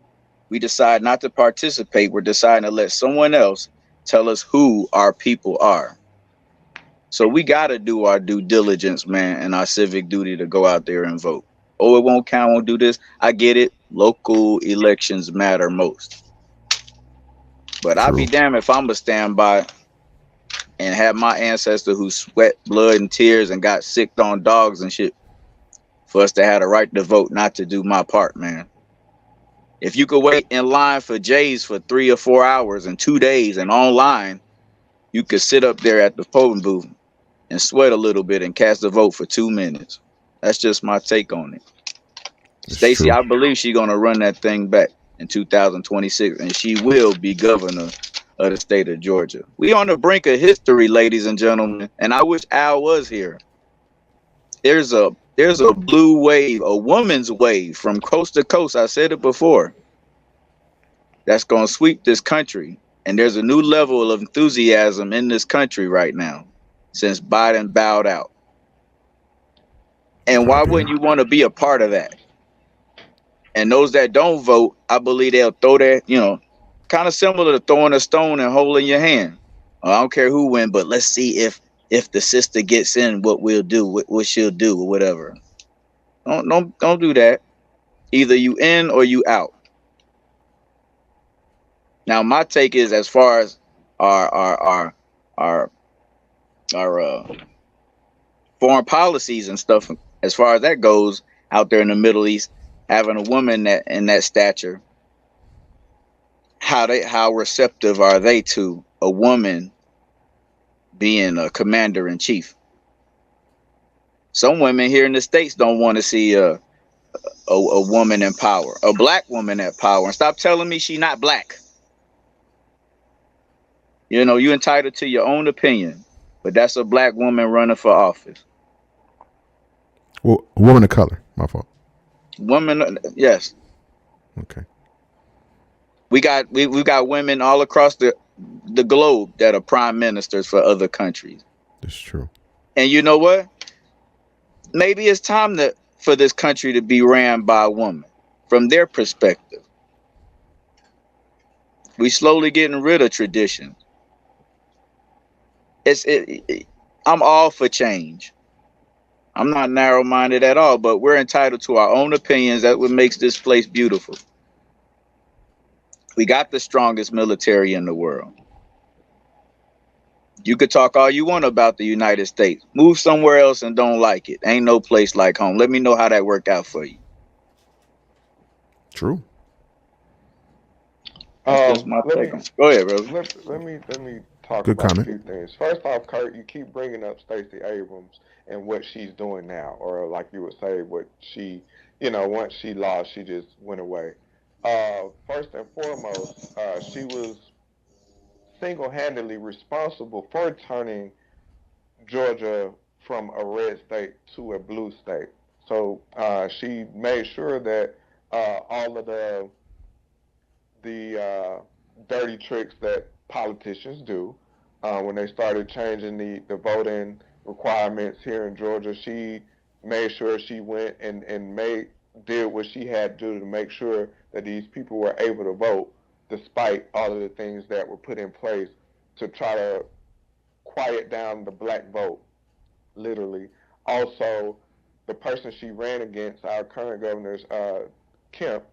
we decide not to participate. We're deciding to let someone else tell us who our people are. So we got to do our due diligence, man, and our civic duty to go out there and vote. Oh, it won't count, won't do this. I get it. Local elections matter most. But I'd be True. damned if I'm going to stand by and have my ancestor who sweat blood and tears and got sicked on dogs and shit for us to have the right to vote, not to do my part, man. If you could wait in line for J's for 3 or 4 hours and 2 days and online, you could sit up there at the polling booth and sweat a little bit and cast a vote for 2 minutes. That's just my take on it. It's Stacey, true. I believe she's gonna run that thing back in 2026, and she will be governor of the state of Georgia. We on the brink of history, ladies and gentlemen, and I wish Al was here. There's a blue wave, a woman's wave from coast to coast. I said it before. That's gonna sweep this country, and there's a new level of enthusiasm in this country right now since Biden bowed out. And why Copy wouldn't that. you want to be a part of that? And those that don't vote, I believe they'll throw their, kind of similar to throwing a stone and holding your hand. I don't care who win, but let's see if the sister gets in, what we'll do, what she'll do, or whatever. Don't do that. Either you in or you out. Now, my take is as far as our foreign policies and stuff, as far as that goes, out there in the Middle East, having a woman that in that stature, how receptive are they to a woman being a commander in chief? Some women here in the States don't want to see a woman in power, a black woman at power. And stop telling me she's not black. You're entitled to your own opinion, but that's a black woman running for office. Well, a woman of color. My fault. Woman, yes. Okay. We got women all across the globe that are prime ministers for other countries. That's true. And you know what? Maybe it's time for this country to be ran by a woman from their perspective. We slowly getting rid of tradition. I'm all for change. I'm not narrow-minded at all, but we're entitled to our own opinions. That's what makes this place beautiful. We got the strongest military in the world. You could talk all you want about the United States. Move somewhere else and don't like it. Ain't no place like home. Let me know how that worked out for you. True. That's just my take on it. Go ahead, bro. Let me talk Good about comment. a few things. First off, Kurt, you keep bringing up Stacey Abrams and what she's doing now, or like you would say, what she, once she lost, she just went away. First and foremost, she was single-handedly responsible for turning Georgia from a red state to a blue state. So she made sure that all of the dirty tricks that politicians do, when they started changing the voting requirements here in Georgia, she made sure she went and did what she had to do to make sure that these people were able to vote, despite all of the things that were put in place to try to quiet down the black vote, literally. Also, the person she ran against, our current governor's Kemp,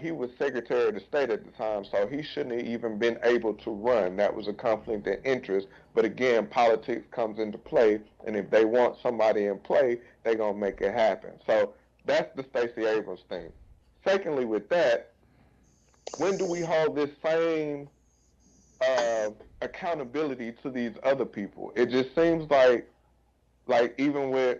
He was Secretary of State at the time, so he shouldn't have even been able to run. That was a conflict of interest. But again, politics comes into play, and if they want somebody in play, they're going to make it happen. So that's the Stacey Abrams thing. Secondly, with that, when do we hold this same accountability to these other people? It just seems like even with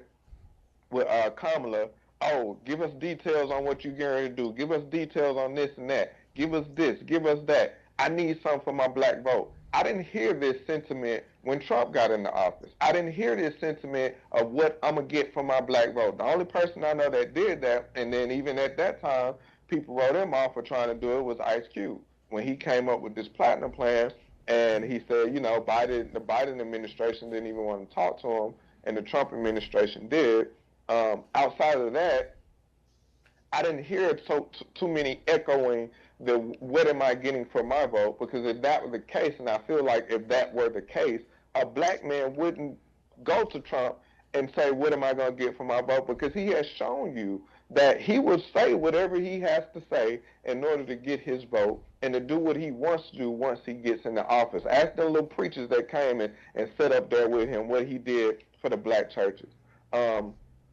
Kamala, oh, give us details on what you're going to do. Give us details on this and that. Give us this. Give us that. I need something for my black vote. I didn't hear this sentiment when Trump got into office. I didn't hear this sentiment of what I'm going to get for my black vote. The only person I know that did that, and then even at that time, people wrote him off for trying to do it, was Ice Cube. When he came up with this platinum plan, and he said, you know, the Biden administration didn't even want to talk to him, and the Trump administration did. Outside of that, I didn't hear too many echoing the what am I getting for my vote, because if that was the case, and I feel like if that were the case, a black man wouldn't go to Trump and say, what am I going to get for my vote, because he has shown you that he will say whatever he has to say in order to get his vote and to do what he wants to do once he gets into office. Ask the little preachers that came and sat up there with him what he did for the black churches.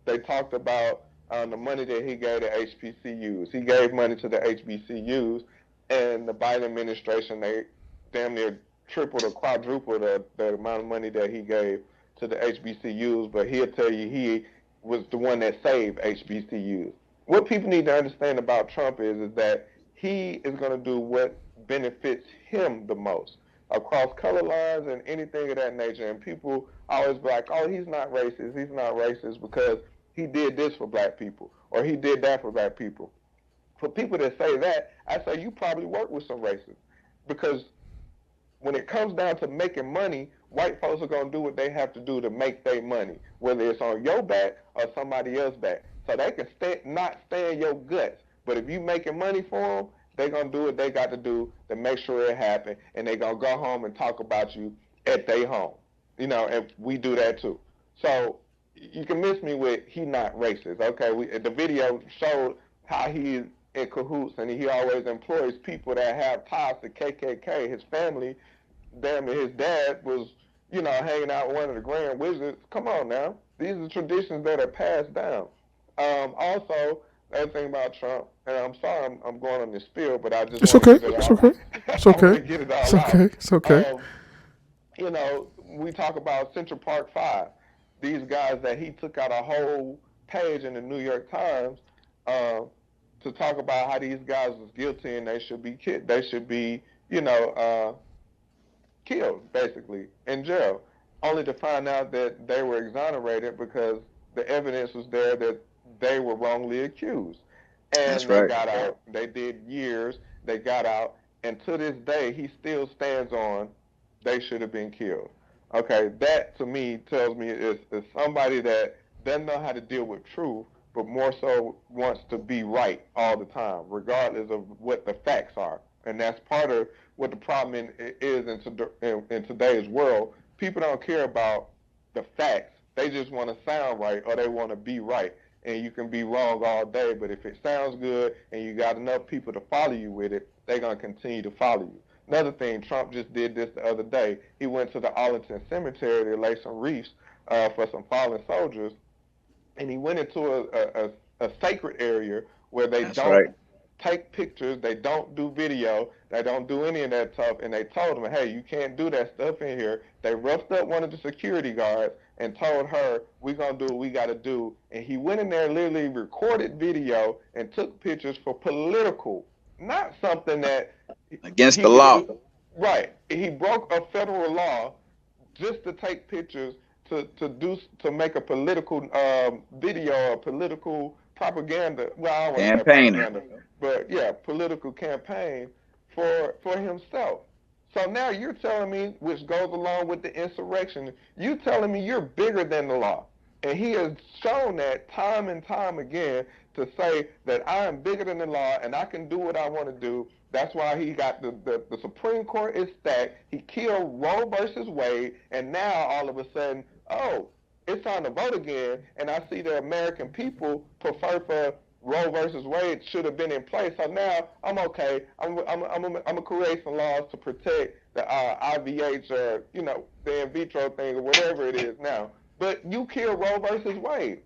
They talked about the money that he gave to HBCUs. He gave money to the HBCUs, and the Biden administration, they damn near tripled or quadrupled the amount of money that he gave to the HBCUs, but he'll tell you he was the one that saved HBCUs. What people need to understand about Trump is that he is going to do what benefits him the most across color lines and anything of that nature. And people always be like, oh, he's not racist because he did this for black people or he did that for black people. For people that say that, I say you probably work with some racists, because when it comes down to making money, white folks are going to do what they have to do to make their money, whether it's on your back or somebody else's back. So they can not stand your guts, but if you making money for them, they're going to do what they got to do to make sure it happens, and they're going to go home and talk about you at their home. You know, and we do that too. So you can miss me with he not racist. Okay, the video showed how he's in cahoots, and he always employs people that have ties to KKK. His family, damn it, his dad was, you know, hanging out with one of the Grand Wizards. Come on now. These are traditions that are passed down. Also, the other thing about Trump, and I'm sorry I'm going on this spiel, but I just want to get it all out. It's okay. I want to get it all It's out. okay. It's okay. You know, we talk about Central Park 5. These guys that he took out a whole page in the New York Times to talk about how these guys was guilty and they should be, you know, killed, basically, in jail, only to find out that they were exonerated because the evidence was there that they were wrongly accused. And That's they right. got out. They did years. They got out. And to this day, he still stands on they should have been killed. Okay, that to me tells me is somebody that doesn't know how to deal with truth, but more so wants to be right all the time, regardless of what the facts are. And that's part of what the problem is in today's world. People don't care about the facts. They just want to sound right or they want to be right. And you can be wrong all day, but if it sounds good and you got enough people to follow you with it, they're going to continue to follow you. Another thing, Trump just did this the other day. He went to the Arlington Cemetery to lay some wreaths for some fallen soldiers, and he went into a sacred area where they don't take pictures, they don't do video, they don't do any of that stuff, and they told him, hey, you can't do that stuff in here. They roughed up one of the security guards and told her, we're going to do what we got to do. And he went in there, literally recorded video and took pictures for political, not something that against the law. Right. He broke a federal law just to take pictures to make a political video or political propaganda. Well, I don't want to say propaganda, but yeah, political campaign for himself. So now you're telling me, which goes along with the insurrection, you're telling me you're bigger than the law. And he has shown that time and time again to say that I am bigger than the law and I can do what I want to do. That's why he got the Supreme Court is stacked. He killed Roe versus Wade, and now all of a sudden, oh, it's time to vote again, and I see the American people prefer for Roe versus Wade should have been in place. So now I'm okay. I'm gonna create some laws to protect the IVH or the in vitro thing or whatever it is now. But you kill Roe versus Wade.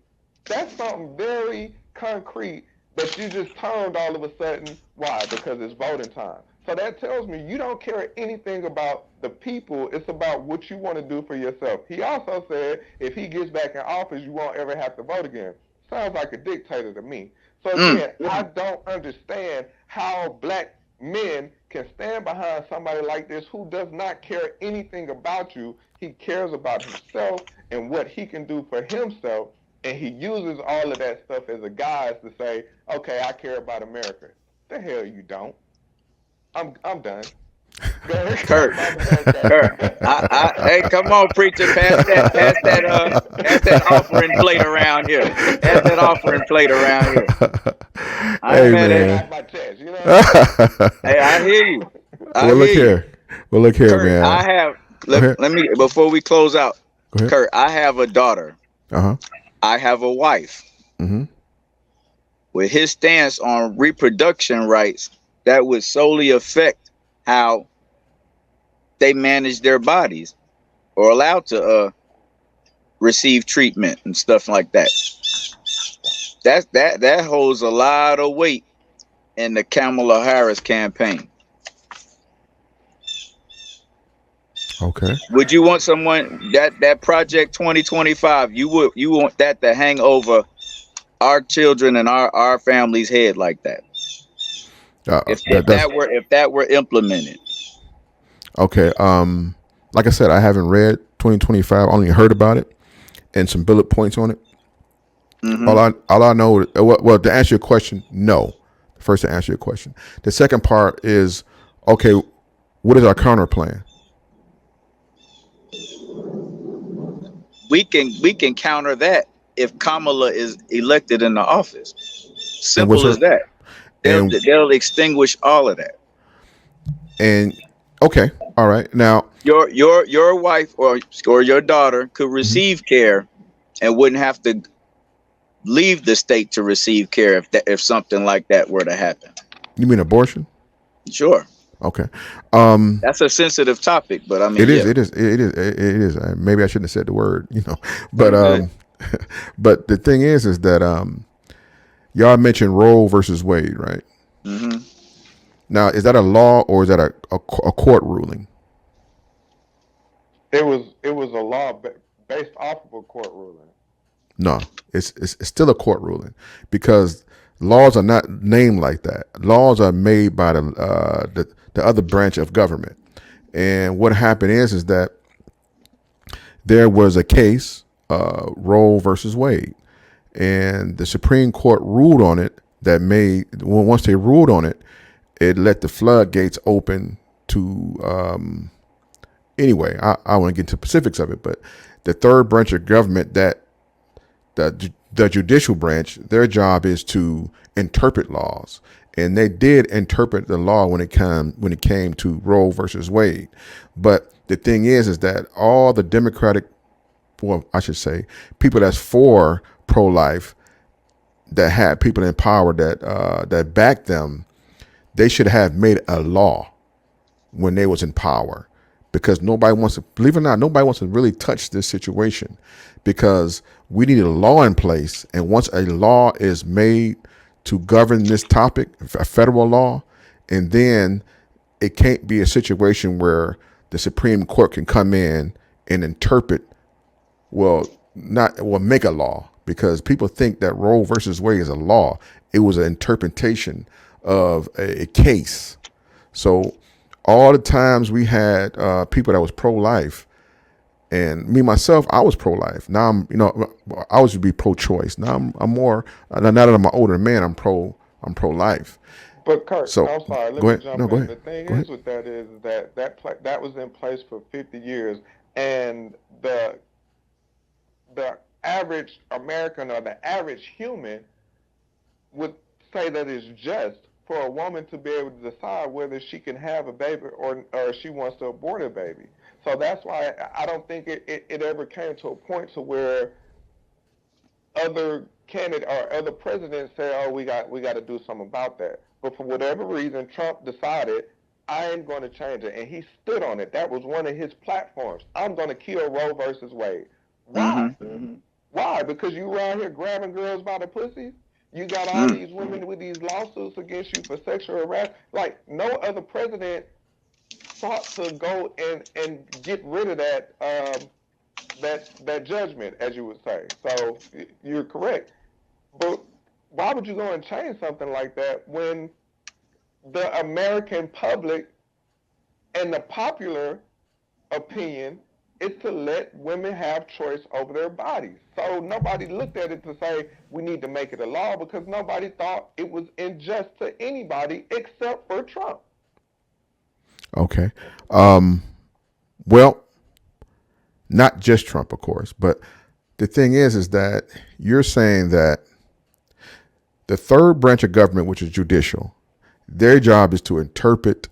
That's something very concrete that you just turned all of a sudden. Why? Because it's voting time. So that tells me you don't care anything about the people. It's about what you want to do for yourself. He also said if he gets back in office, you won't ever have to vote again. Sounds like a dictator to me. So again, I don't understand how black men can stand behind somebody like this who does not care anything about you. He cares about himself and what he can do for himself, and he uses all of that stuff as a guise to say, okay, I care about America. The hell you don't. I'm done. Kurt, hey, come on, preacher, pass that offering plate around here. Pass that offering plate around here. Hey, man. Hey, I hear you. Well, look here. Well, look here, Kurt, man. let me, before we close out, Go ahead. Kurt, I have a daughter. Uh-huh. I have a wife. Mm-hmm. With his stance on reproduction rights, that would solely affect how they manage their bodies or allowed to receive treatment and stuff like that. That holds a lot of weight in the Kamala Harris campaign. Okay. Would you want someone that Project 2025? You want that to hang over our children and our family's head like that? If that were implemented. Okay. Like I said, I haven't read 2025. Only heard about it and some bullet points on it. Mm-hmm. All I know. Well, to answer your question, no. First, to answer your question. The second part is, okay, what is our counter plan? We can counter that if Kamala is elected in the office. Simple as that. They'll extinguish all of that. And okay, all right. Now your wife or your daughter could receive care and wouldn't have to leave the state to receive care if something like that were to happen. You mean abortion? Sure. Okay. That's a sensitive topic, but I mean, it is. Maybe I shouldn't have said the word, but but the thing is that y'all mentioned Roe versus Wade, right? Mm-hmm. Now, is that a law or is that a court ruling? It was a law based off of a court ruling. No, it's still a court ruling because laws are not named like that. Laws are made by the other branch of government. And what happened is that there was a case, Roe versus Wade, and the Supreme Court ruled on it. Once they ruled on it, it let the floodgates open to. Anyway, I want to get into specifics of it, but the third branch of government, that the judicial branch, their job is to interpret laws, and they did interpret the law when it came to Roe versus Wade. But the thing is that all the Democratic, well, I should say, people that's for pro-life, that had people in power that backed them, they should have made a law when they was in power, because nobody wants to, believe it or not, nobody wants to really touch this situation, because we need a law in place. And once a law is made to govern this topic, a federal law, and then it can't be a situation where the Supreme Court can come in and interpret, make a law, because people think that Roe versus Wade is a law. It was an interpretation of a case. So all the times we had people that was pro-life, and me myself, I was pro-life. Now I was to be pro-choice. Now I'm more. Now that I'm an older man, I'm pro-life. But Kurt, so, I'm sorry. Let me jump in. The thing is with that is that was in place for 50 years, and the average American or the average human would say that it's just for a woman to be able to decide whether she can have a baby or she wants to abort a baby. So that's why I don't think it ever came to a point to where other candidate or other presidents say, "Oh, we got to do something about that." But for whatever reason, Trump decided, "I ain't going to change it," and he stood on it. That was one of his platforms. I'm going to kill Roe versus Wade. Why? Why? Because you around here grabbing girls by the pussies. You got all these women with these lawsuits against you for sexual harassment. Like no other president sought to go and get rid of that judgment, as you would say. So you're correct. But why would you go and change something like that when the American public and the popular opinion is to let women have choice over their bodies? So nobody looked at it to say we need to make it a law because nobody thought it was unjust to anybody except for Trump. Okay. Well, not just Trump, of course, but the thing is that you're saying that the third branch of government, which is judicial, their job is to interpret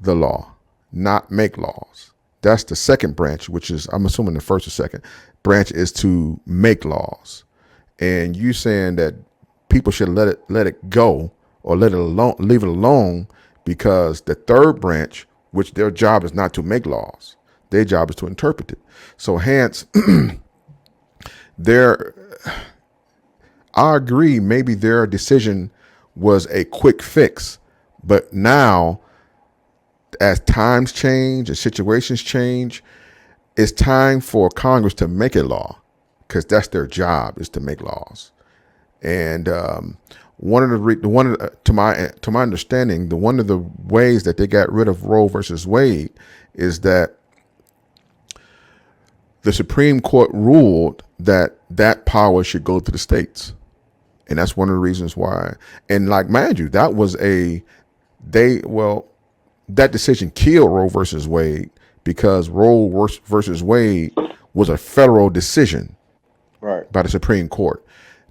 the law, not make laws. That's the second branch, which is, I'm assuming the first or second branch is to make laws. And you saying that people should let it go or let it alone, leave it alone, because the third branch, which their job is not to make laws, their job is to interpret it. So hence, I agree, maybe their decision was a quick fix, but now as times change and situations change, it's time for Congress to make a law, because that's their job, is to make laws. And to my understanding, one of the ways that they got rid of Roe versus Wade is that the Supreme Court ruled that power should go to the states. And that's one of the reasons why. And like, mind you, that was that decision killed Roe versus Wade, because Roe versus Wade was a federal decision by the Supreme Court.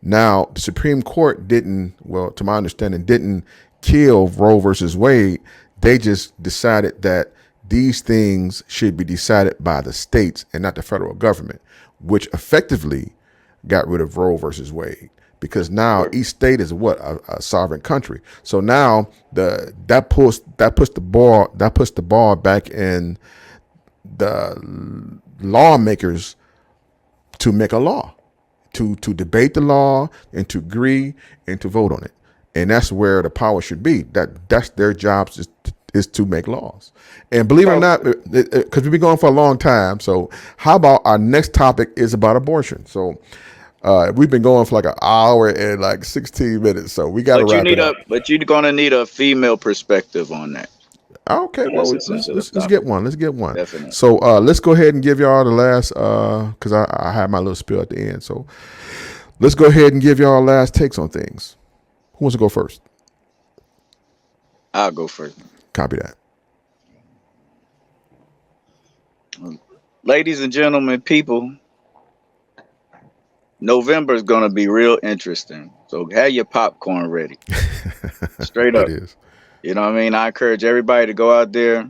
Now, the Supreme Court to my understanding, didn't kill Roe versus Wade. They just decided that these things should be decided by the states and not the federal government, which effectively got rid of Roe versus Wade. Because now each state is a sovereign country. So now that puts the ball back in the lawmakers to make a law, to debate the law and to agree and to vote on it. And that's where the power should be. That's their job, is to make laws. And believe it or not, because we've been going for a long time. So how about our next topic is about abortion? So we've been going for like an hour and like 16 minutes, so we got to wrap it up. But you're gonna need a female perspective on that. Okay, well, let's get one. Let's get one. Definitely. So let's go ahead and give y'all the last, because I had my little spiel at the end. So let's go ahead and give y'all last takes on things. Who wants to go first? I'll go first. Copy that. Ladies and gentlemen, people, November is going to be real interesting. So have your popcorn ready. Straight up. It is. You know what I mean? I encourage everybody to go out there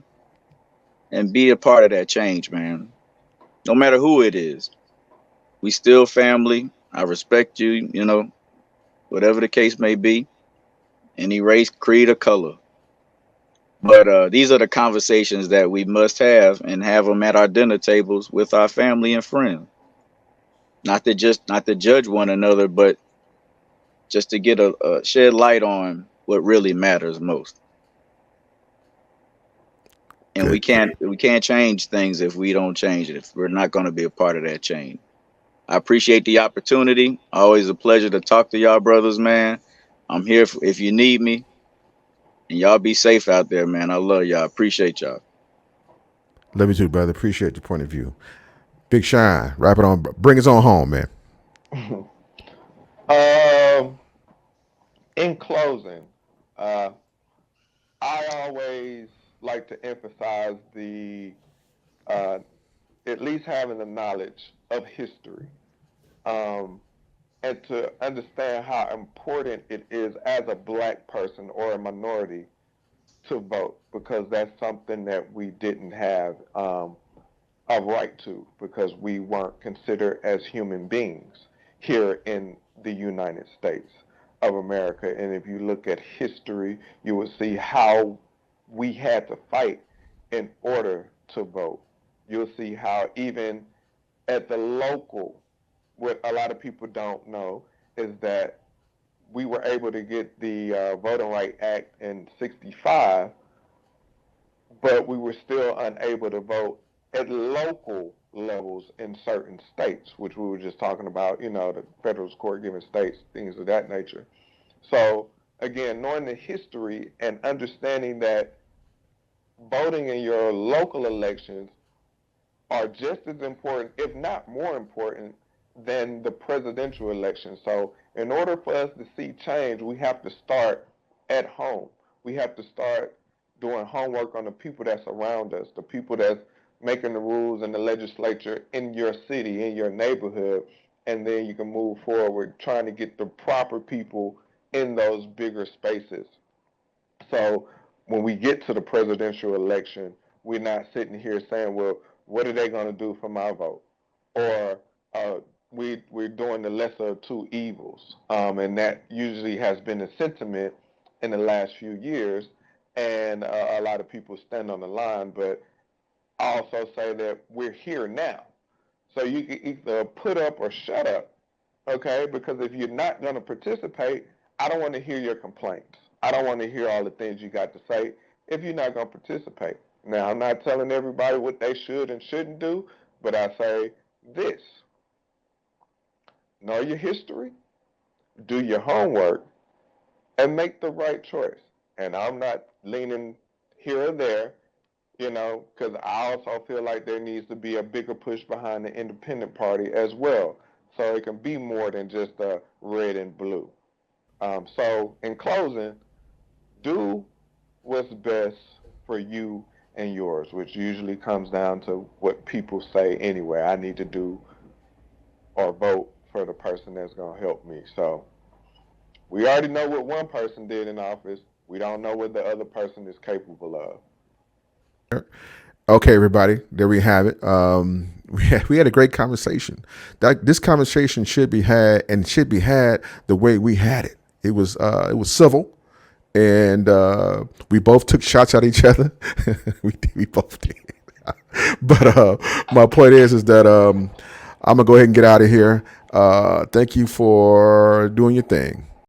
and be a part of that change, man. No matter who it is. We still family. I respect you, whatever the case may be. Any race, creed, or color. But these are the conversations that we must have, and have them at our dinner tables with our family and friends. Not to judge one another, but just to get a shed light on what really matters most. And we can't change things if we don't change it. If we're not going to be a part of that change. I appreciate the opportunity. Always a pleasure to talk to y'all brothers, man. I'm here if you need me. And y'all be safe out there, man. I love y'all. Appreciate y'all. Love you too, brother. Appreciate your point of view. Big Shine, wrap it on. Bring us on home, man. In closing, I always like to emphasize at least having the knowledge of history, and to understand how important it is as a black person or a minority to vote, because that's something that we didn't have a right to, because we weren't considered as human beings here in the United States of America. And if you look at history, you will see how we had to fight in order to vote. You'll see how even at the local, what a lot of people don't know is that we were able to get the Voting Rights Act in '65, but we were still unable to vote at local levels in certain states, which we were just talking about, the federal court giving states, things of that nature. So again, knowing the history and understanding that voting in your local elections are just as important, if not more important, than the presidential election. So in order for us to see change, we have to start at home. We have to start doing homework on the people that's around us, the people that's making the rules in the legislature in your city, in your neighborhood, and then you can move forward trying to get the proper people in those bigger spaces. So when we get to the presidential election, we're not sitting here saying, well, what are they going to do for my vote? Or we're doing the lesser of two evils. And that usually has been the sentiment in the last few years. And a lot of people stand on the line. But I also say that we're here now. So you can either put up or shut up, okay? Because if you're not going to participate, I don't want to hear your complaints. I don't want to hear all the things you got to say if you're not going to participate. Now, I'm not telling everybody what they should and shouldn't do, but I say this. Know your history, do your homework, and make the right choice. And I'm not leaning here or there, because I also feel like there needs to be a bigger push behind the independent party as well, so it can be more than just a red and blue. So in closing, do what's best for you and yours, which usually comes down to what people say anyway. I need to do or vote for the person that's going to help me. So we already know what one person did in office. We don't know what the other person is capable of. Okay, everybody, there we have it. We had a great conversation. This conversation should be had the way we had it. It was civil, and we both took shots at each other. we both did. But my point is that I'm gonna go ahead and get out of here. Thank you for doing your thing.